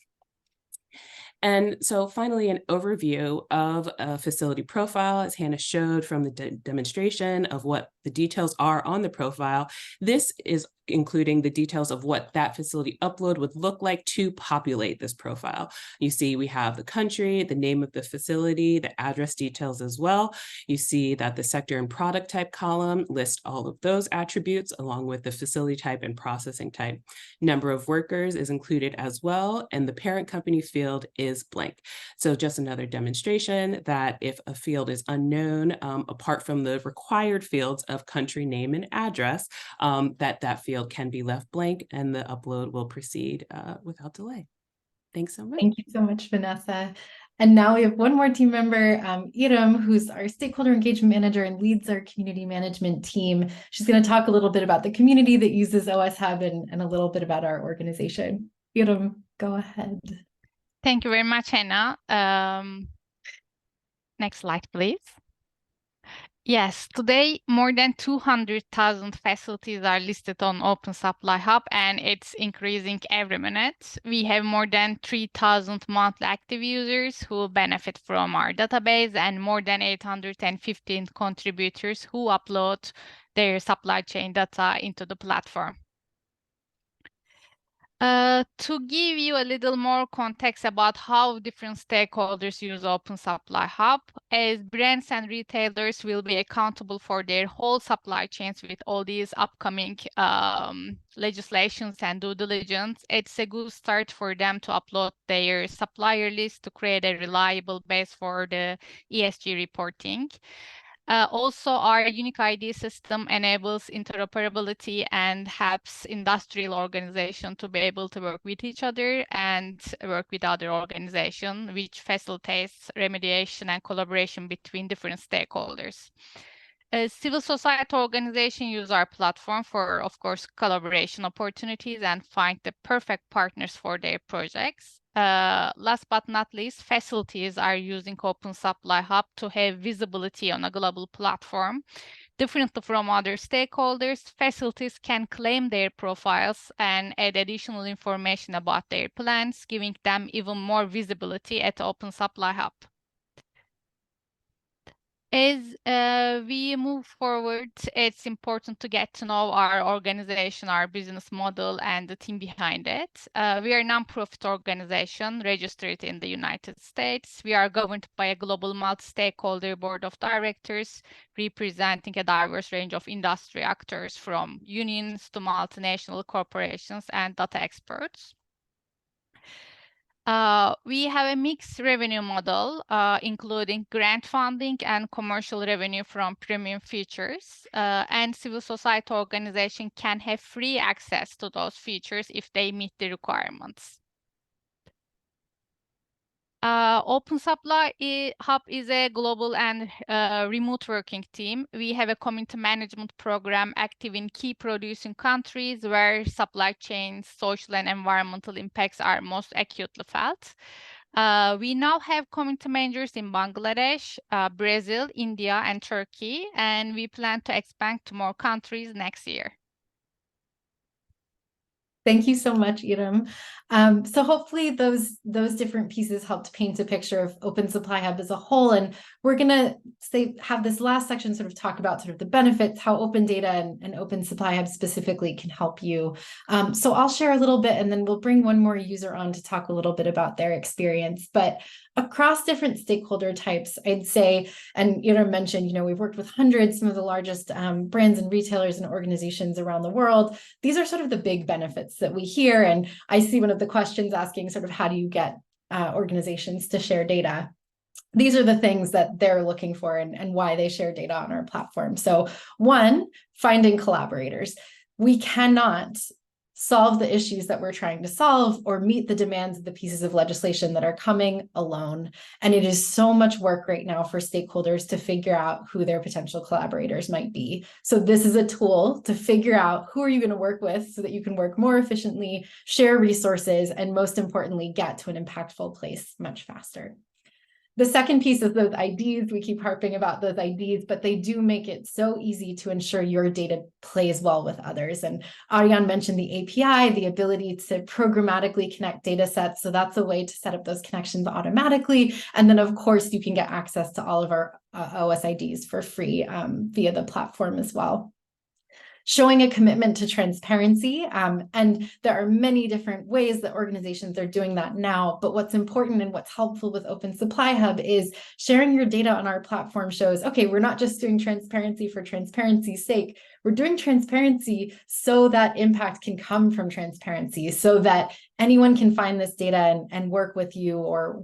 And so finally, an overview of a facility profile, as Hannah showed from the demonstration of what the details are on the profile. This is including the details of what that facility upload would look like to populate this profile. You see we have the country, the name of the facility, the address details as well. You see that the sector and product type column lists all of those attributes along with the facility type and processing type. Number of workers is included as well, and the parent company field is blank. So just another demonstration that if a field is unknown, apart from the required fields of country name and address, that field can be left blank and the upload will proceed without delay. Thanks so much. Thank you so much, Vanessa. And now we have one more team member, Iram, who's our stakeholder engagement manager and leads our community management team. She's going to talk a little bit about the community that uses OS Hub and a little bit about our organization. Iram, go ahead. Thank you very much, Hannah. Next slide, please. Yes, today more than 200,000 facilities are listed on Open Supply Hub, and it's increasing every minute. We have more than 3,000 monthly active users who benefit from our database and more than 815 contributors who upload their supply chain data into the platform. To give you a little more context about how different stakeholders use Open Supply Hub, as brands and retailers will be accountable for their whole supply chains with all these upcoming legislations and due diligence, it's a good start for them to upload their supplier list to create a reliable base for the ESG reporting. Also, our unique ID system enables interoperability and helps industrial organizations to be able to work with each other and work with other organizations, which facilitates remediation and collaboration between different stakeholders. Civil society organizations use our platform for, of course, collaboration opportunities and find the perfect partners for their projects. Last but not least, facilities are using Open Supply Hub to have visibility on a global platform. Differently from other stakeholders, facilities can claim their profiles and add additional information about their plans, giving them even more visibility at Open Supply Hub. As we move forward, it's important to get to know our organization, our business model, and the team behind it. We are a nonprofit organization registered in the United States. We are governed by a global multi-stakeholder board of directors representing a diverse range of industry actors from unions to multinational corporations and data experts. We have a mixed revenue model, including grant funding and commercial revenue from premium features, and civil society organization can have free access to those features if they meet the requirements. Open Supply Hub is a global and remote working team. We have a community management program active in key producing countries where supply chains, social and environmental impacts are most acutely felt. We now have community managers in Bangladesh, Brazil, India, and Turkey, and we plan to expand to more countries next year. Thank you so much, Iram. So hopefully those different pieces helped paint a picture of Open Supply Hub as a whole. And we're going to have this last section sort of talk about sort of the benefits, how open data and Open Supply Hub specifically can help you. So I'll share a little bit and then we'll bring one more user on to talk a little bit about their experience. But across different stakeholder types, I'd say, and Iram mentioned, we've worked with hundreds, some of the largest brands and retailers and organizations around the world. These are sort of the big benefits that we hear. And I see one of the questions asking sort of how do you get organizations to share data? these are the things that they're looking for and why they share data on our platform. So one, finding collaborators. We cannot solve the issues that we're trying to solve or meet the demands of the pieces of legislation that are coming alone. And it is so much work right now for stakeholders to figure out who their potential collaborators might be. So this is a tool to figure out who are you going to work with so that you can work more efficiently, share resources, and most importantly, get to an impactful place much faster. The second piece is those IDs. We keep harping about those IDs, but they do make it so easy to ensure your data plays well with others. And Ariane mentioned the API, the ability to programmatically connect data sets. So that's a way to set up those connections automatically. And then, of course, you can get access to all of our OS IDs for free via the platform as well. Showing a commitment to transparency. And there are many different ways that organizations are doing that now. But what's important and what's helpful with Open Supply Hub is sharing your data on our platform shows, okay, we're not just doing transparency for transparency's sake. We're doing transparency so that impact can come from transparency, so that anyone can find this data and work with you or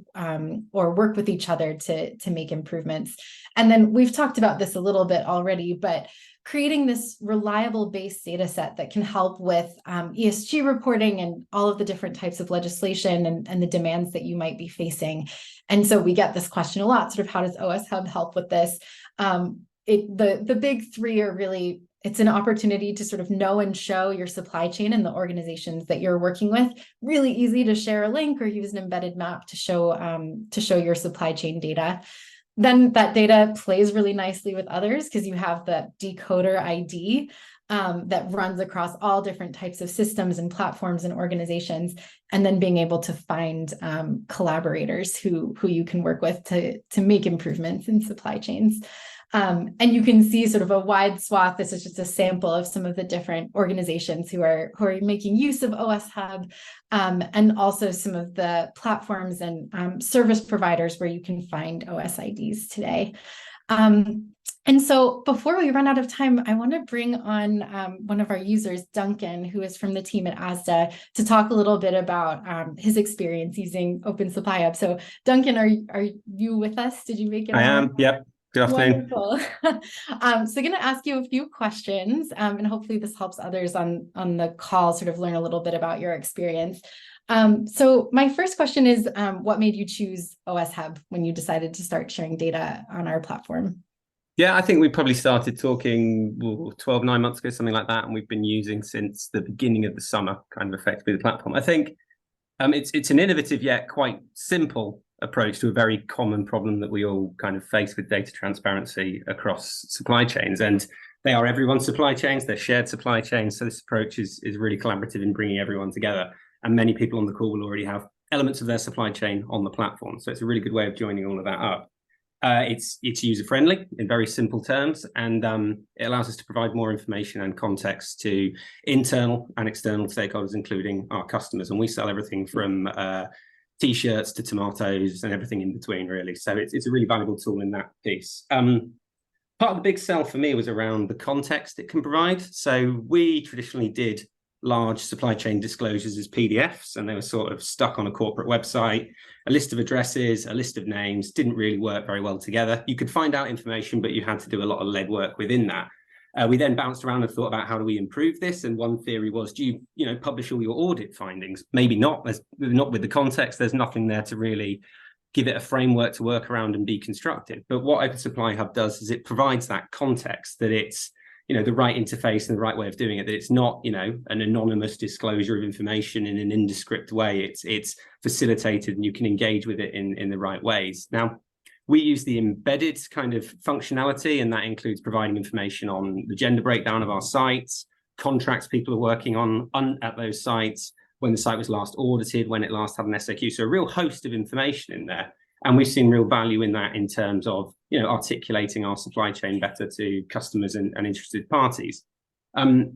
work with each other to make improvements. And then we've talked about this a little bit already, but creating this reliable base data set that can help with ESG reporting and all of the different types of legislation and the demands that you might be facing. And so we get this question a lot, sort of how does OS Hub help with this? The big three are really, it's an opportunity to sort of know and show your supply chain and the organizations that you're working with. Really easy to share a link or use an embedded map to show your supply chain data. Then that data plays really nicely with others because you have the decoder ID that runs across all different types of systems and platforms and organizations, and then being able to find collaborators who you can work with to make improvements in supply chains. And you can see sort of a wide swath. This is just a sample of some of the different organizations who are making use of OS Hub, and also some of the platforms and service providers where you can find OS IDs today. And so before we run out of time, I want to bring on one of our users, Duncan, who is from the team at ASDA, to talk a little bit about his experience using Open Supply Hub. So Duncan, are you with us? Did you make it? I am, yep. Good afternoon. Wonderful. So I'm going to ask you a few questions, and hopefully this helps others on the call sort of learn a little bit about your experience. So my first question is, what made you choose OS Hub when you decided to start sharing data on our platform? Yeah, I think we probably started talking 9 months ago, something like that, and we've been using since the beginning of the summer, kind of effectively the platform. I think it's an innovative yet quite simple approach to a very common problem that we all kind of face with data transparency across supply chains. And they are everyone's supply chains, they're shared supply chains. So this approach is really collaborative in bringing everyone together. And many people on the call will already have elements of their supply chain on the platform. So it's a really good way of joining all of that up. It's user-friendly in very simple terms, and it allows us to provide more information and context to internal and external stakeholders, including our customers. And we sell everything from T-shirts to tomatoes and everything in between, really. So it's a really valuable tool in that piece. Part of the big sell for me was around the context it can provide. So we traditionally did large supply chain disclosures as PDFs, and they were sort of stuck on a corporate website. A list of addresses, a list of names didn't really work very well together. You could find out information, but you had to do a lot of lead work within that. We then bounced around and thought about how do we improve this? And one theory was, do you publish all your audit findings? Maybe not. There's not with the context. There's nothing there to really give it a framework to work around and be constructive. But what Open Supply Hub does is it provides that context, that it's the right interface and the right way of doing it, that it's not an anonymous disclosure of information in an indescript way. It's facilitated and you can engage with it in the right ways. Now, we use the embedded kind of functionality, and that includes providing information on the gender breakdown of our sites, contracts people are working on at those sites, when the site was last audited, when it last had an SAQ. So a real host of information in there. And we've seen real value in that in terms of articulating our supply chain better to customers and interested parties.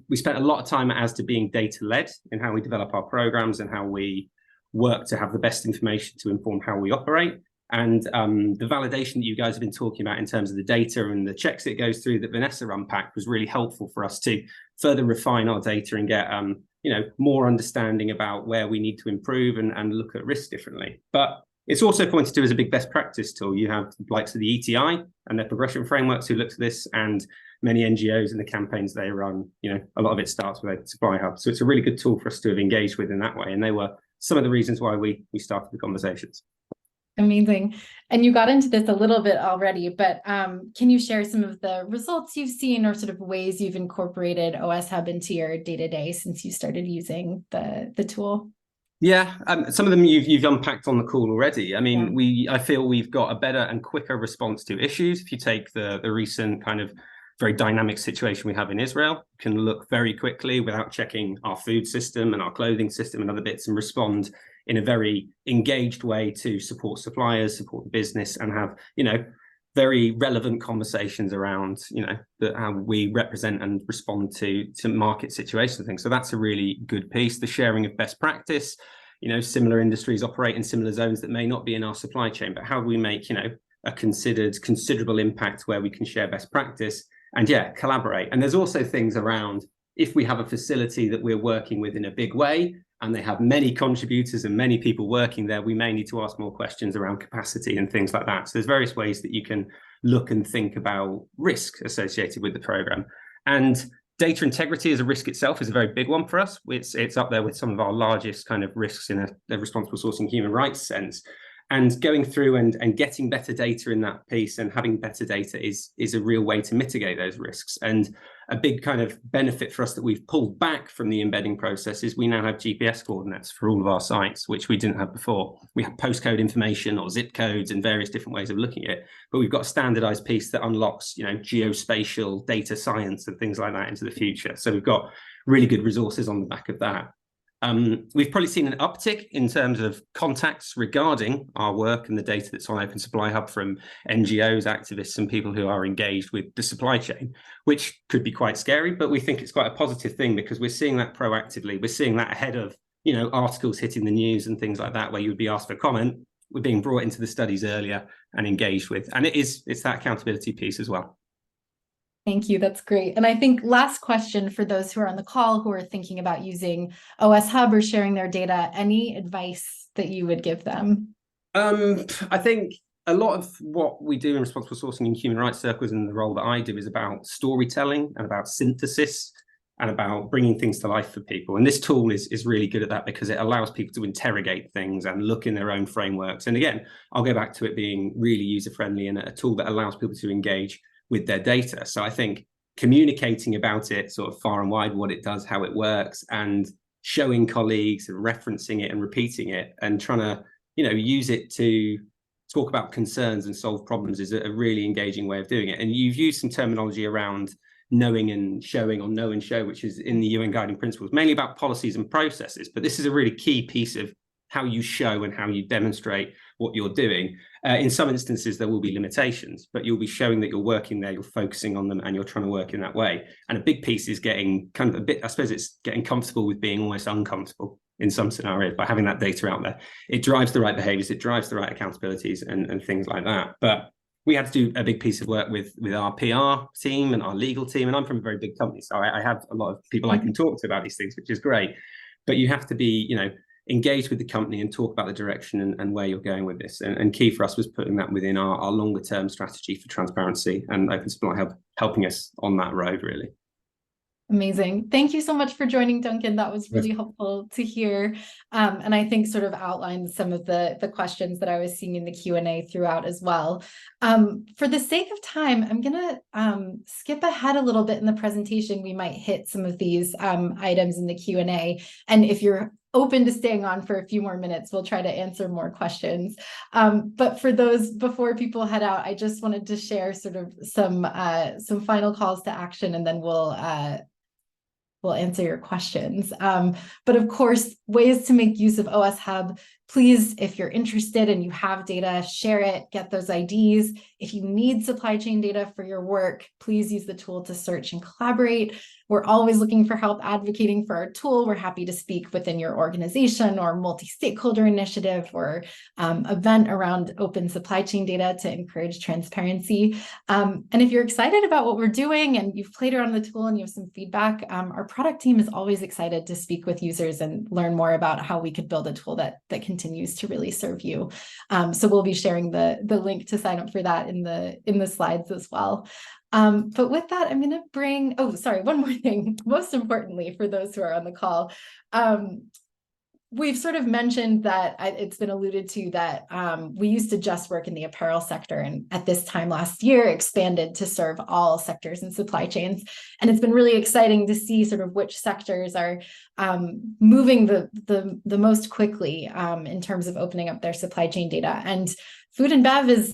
We spent a lot of time at ASDA being data-led in how we develop our programs and how we work to have the best information to inform how we operate. And the validation that you guys have been talking about in terms of the data and the checks it goes through that Vanessa unpacked was really helpful for us to further refine our data and get more understanding about where we need to improve and look at risk differently. But It's also pointed to as a big best practice tool. You have the likes of the ETI and their progression frameworks who look at this, and many NGOs and the campaigns they run. A lot of it starts with a supply hub. So it's a really good tool for us to have engaged with in that way. And they were some of the reasons why we started the conversations. Amazing. And you got into this a little bit already, but can you share some of the results you've seen or sort of ways you've incorporated OS Hub into your day-to-day since you started using the tool? Yeah, some of them you've unpacked on the call already. I mean, I feel we've got a better and quicker response to issues. If you take the recent kind of very dynamic situation we have in Israel, can look very quickly without checking our food system and our clothing system and other bits, and respond in a very engaged way to support suppliers, support the business, and have, very relevant conversations around, how we represent and respond to market situations and things. So that's a really good piece. The sharing of best practice, similar industries operate in similar zones that may not be in our supply chain, but how do we make, a considerable impact where we can share best practice and collaborate. And there's also things around, if we have a facility that we're working with in a big way, and they have many contributors and many people working there, we may need to ask more questions around capacity and things like that. So there's various ways that you can look and think about risk associated with the program. And data integrity as a risk itself is a very big one for us. It's up there with some of our largest kind of risks in a responsible sourcing human rights sense. And going through and getting better data in that piece and having better data is a real way to mitigate those risks. And a big kind of benefit for us that we've pulled back from the embedding process is we now have GPS coordinates for all of our sites, which we didn't have before. We have postcode information or zip codes and various different ways of looking at it, but we've got a standardized piece that unlocks, geospatial data science and things like that into the future. So we've got really good resources on the back of that. We've probably seen an uptick in terms of contacts regarding our work and the data that's on Open Supply Hub from NGOs, activists, and people who are engaged with the supply chain, which could be quite scary, but we think it's quite a positive thing because we're seeing that proactively. We're seeing that ahead of, articles hitting the news and things like that, where you would be asked for comment. We're being brought into the studies earlier and engaged with, and it's that accountability piece as well. Thank you. That's great. And I think last question for those who are on the call who are thinking about using OS Hub or sharing their data, any advice that you would give them? I think a lot of what we do in responsible sourcing in human rights circles and the role that I do is about storytelling and about synthesis and about bringing things to life for people. And this tool is really good at that because it allows people to interrogate things and look in their own frameworks. And again, I'll go back to it being really user-friendly and a tool that allows people to engage with their data. So I think communicating about it sort of far and wide, what it does, how it works, and showing colleagues and referencing it and repeating it and trying to, use it to talk about concerns and solve problems is a really engaging way of doing it. And you've used some terminology around knowing and showing, or know and show, which is in the UN guiding principles, mainly about policies and processes. But this is a really key piece of how you show and how you demonstrate what you're doing. In some instances, there will be limitations, but you'll be showing that you're working there, you're focusing on them, and you're trying to work in that way. And a big piece is getting kind of a bit, I suppose it's getting comfortable with being almost uncomfortable in some scenarios by having that data out there. It drives the right behaviors, it drives the right accountabilities and things like that. But we had to do a big piece of work with our PR team and our legal team. And I'm from a very big company, so I have a lot of people I can talk to about these things, which is great. But you have to be, engage with the company and talk about the direction and where you're going with this. And key for us was putting that within our longer term strategy for transparency, and Open Supply Hub helping us on that road, really. Amazing. Thank you so much for joining, Duncan. That was really helpful to hear. And I think sort of outlined some of the questions that I was seeing in the Q&A throughout as well. For the sake of time, I'm going to skip ahead a little bit in the presentation. We might hit some of these items in the Q&A. And if you're open to staying on for a few more minutes, we'll try to answer more questions. But for those, before people head out, I just wanted to share sort of some final calls to action, and then we'll answer your questions. But of course, ways to make use of OS Hub. Please, if you're interested and you have data, share it, get those IDs. If you need supply chain data for your work, please use the tool to search and collaborate. We're always looking for help advocating for our tool. We're happy to speak within your organization or multi-stakeholder initiative or event around open supply chain data to encourage transparency. And if you're excited about what we're doing and you've played around the tool and you have some feedback, our product team is always excited to speak with users and learn more about how we could build a tool that can continues to really serve you. So we'll be sharing the link to sign up for that in the slides as well. But with that, I'm going to bring, one more thing. Most importantly, for those who are on the call, we've sort of mentioned that it's been alluded to that we used to just work in the apparel sector, and at this time last year expanded to serve all sectors and supply chains. And it's been really exciting to see sort of which sectors are moving the most quickly in terms of opening up their supply chain data. And food and bev is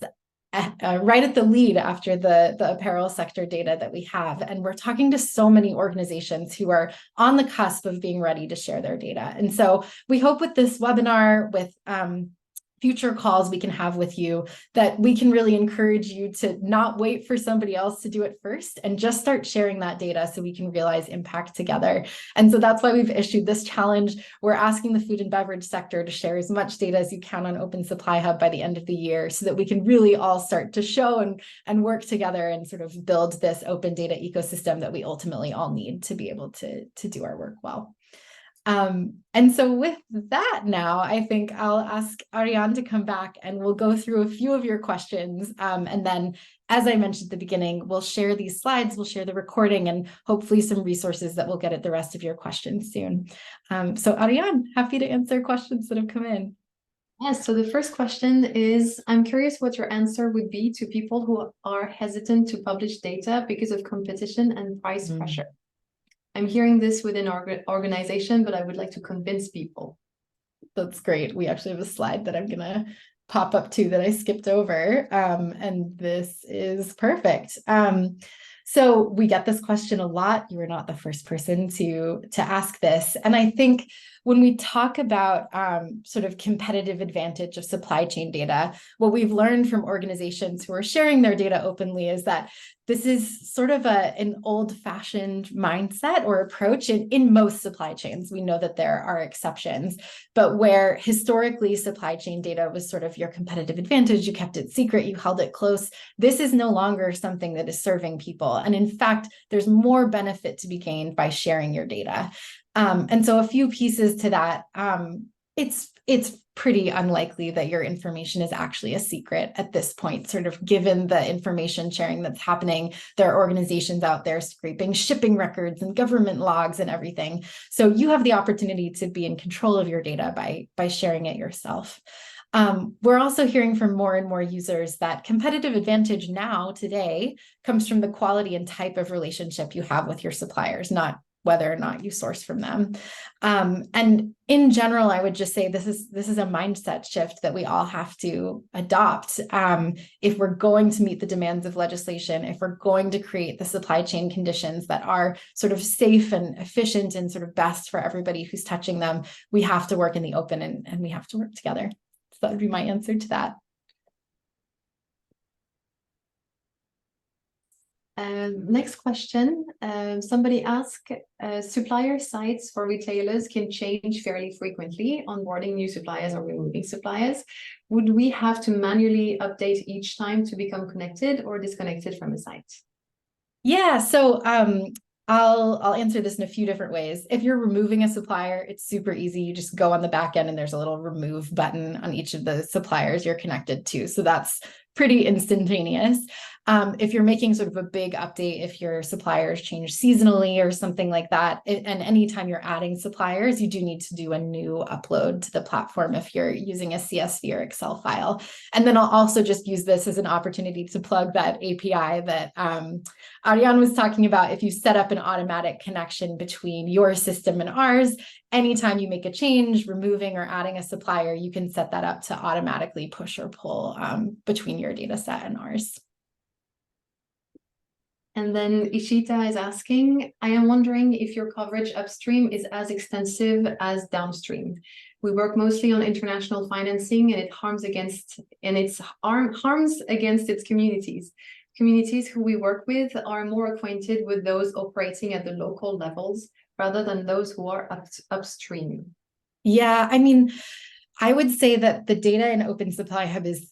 right at the lead after the apparel sector data that we have. And we're talking to so many organizations who are on the cusp of being ready to share their data. And so we hope with this webinar, with future calls we can have with you, that we can really encourage you to not wait for somebody else to do it first and just start sharing that data so we can realize impact together. And so that's why we've issued this challenge. We're asking the food and beverage sector to share as much data as you can on Open Supply Hub by the end of the year, so that we can really all start to show and work together and sort of build this open data ecosystem that we ultimately all need to be able to do our work well. And so with that now, I think I'll ask Ariane to come back and we'll go through a few of your questions. And then, as I mentioned at the beginning, we'll share these slides, we'll share the recording, and hopefully some resources that will get at the rest of your questions soon. So Ariane, happy to answer questions that have come in. Yes, so the first question is, I'm curious what your answer would be to people who are hesitant to publish data because of competition and price pressure. I'm hearing this within our organization, but I would like to convince people. That's great. We actually have a slide that I'm going to pop up to that I skipped over. And this is perfect. So we get this question a lot. You are not the first person to ask this. And I think when we talk about sort of competitive advantage of supply chain data, what we've learned from organizations who are sharing their data openly is that this is sort of an old-fashioned mindset or approach in most supply chains. We know that there are exceptions, but where historically supply chain data was sort of your competitive advantage, you kept it secret, you held it close. This is no longer something that is serving people. And in fact, there's more benefit to be gained by sharing your data. And so a few pieces to that, it's pretty unlikely that your information is actually a secret at this point, sort of given the information sharing that's happening. There are organizations out there scraping shipping records and government logs and everything. So you have the opportunity to be in control of your data by sharing it yourself. We're also hearing from more and more users that competitive advantage now, today, comes from the quality and type of relationship you have with your suppliers, not whether or not you source from them. And in general, I would just say this is a mindset shift that we all have to adopt. If we're going to meet the demands of legislation, if we're going to create the supply chain conditions that are sort of safe and efficient and sort of best for everybody who's touching them, we have to work in the open and we have to work together. So that would be my answer to that. Next question. Somebody asked, supplier sites for retailers can change fairly frequently, onboarding new suppliers or removing suppliers. Would we have to manually update each time to become connected or disconnected from a site? Yeah, so I'll answer this in a few different ways. If you're removing a supplier, it's super easy. You just go on the back end and there's a little remove button on each of the suppliers you're connected to. So that's pretty instantaneous. If you're making sort of a big update, if your suppliers change seasonally or something like that, and anytime you're adding suppliers, you do need to do a new upload to the platform if you're using a CSV or Excel file. And then I'll also just use this as an opportunity to plug that API that Ariane was talking about. If you set up an automatic connection between your system and ours, anytime you make a change, removing or adding a supplier, you can set that up to automatically push or pull between your data set and ours. And then Ishita is asking, I am wondering if your coverage upstream is as extensive as downstream. We work mostly on international financing and it harms against its communities. Communities who we work with are more acquainted with those operating at the local levels rather than those who are upstream. Yeah, I mean, I would say that the data in Open Supply Hub is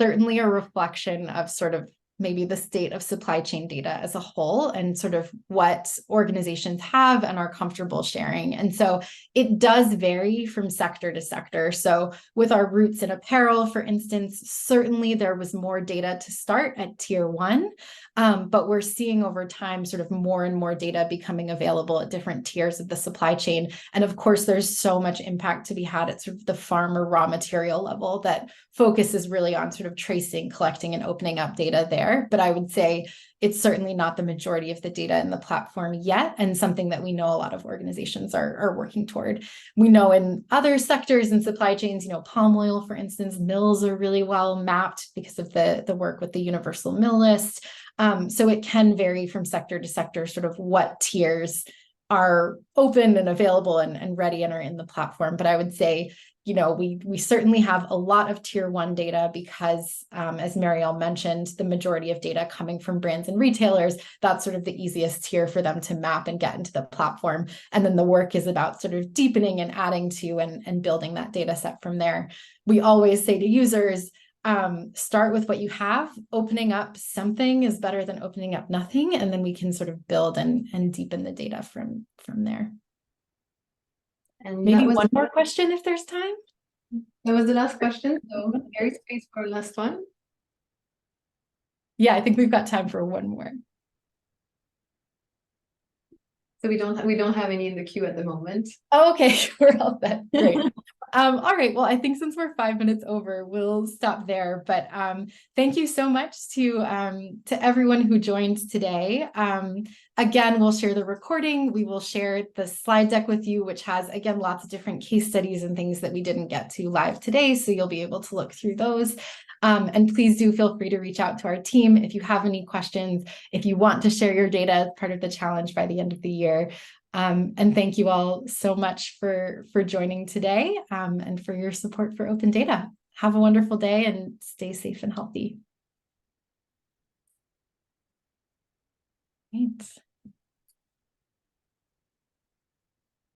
certainly a reflection of sort of maybe the state of supply chain data as a whole and sort of what organizations have and are comfortable sharing. And so it does vary from sector to sector. So with our roots in apparel, for instance, certainly there was more data to start at tier 1, but we're seeing over time sort of more and more data becoming available at different tiers of the supply chain. And of course, there's so much impact to be had at sort of the farm or raw material level that focuses really on sort of tracing, collecting, and opening up data there. But I would say it's certainly not the majority of the data in the platform yet, and something that we know a lot of organizations are working toward. We know in other sectors and supply chains, palm oil, for instance, mills are really well mapped because of the work with the universal mill list. So it can vary from sector to sector, sort of what tiers are open and available and ready and are in the platform. But I would say, we certainly have a lot of tier 1 data because, as Marielle mentioned, the majority of data coming from brands and retailers, that's sort of the easiest tier for them to map and get into the platform. And then the work is about sort of deepening and adding to and building that data set from there. We always say to users, start with what you have. Opening up something is better than opening up nothing. And then we can sort of build and deepen the data from there. And maybe one more question if there's time. That was the last question. So there is space for a last one. Yeah, I think we've got time for one more. So we don't have any in the queue at the moment. Oh, okay, we're all set. Great. All right. Well, I think since we're 5 minutes over, we'll stop there. But thank you so much to everyone who joined today. Again, we'll share the recording. We will share the slide deck with you, which has, again, lots of different case studies and things that we didn't get to live today. So you'll be able to look through those. And please do feel free to reach out to our team if you have any questions, if you want to share your data as part of the challenge by the end of the year. And thank you all so much for joining today and for your support for open data. Have a wonderful day and stay safe and healthy. Thanks.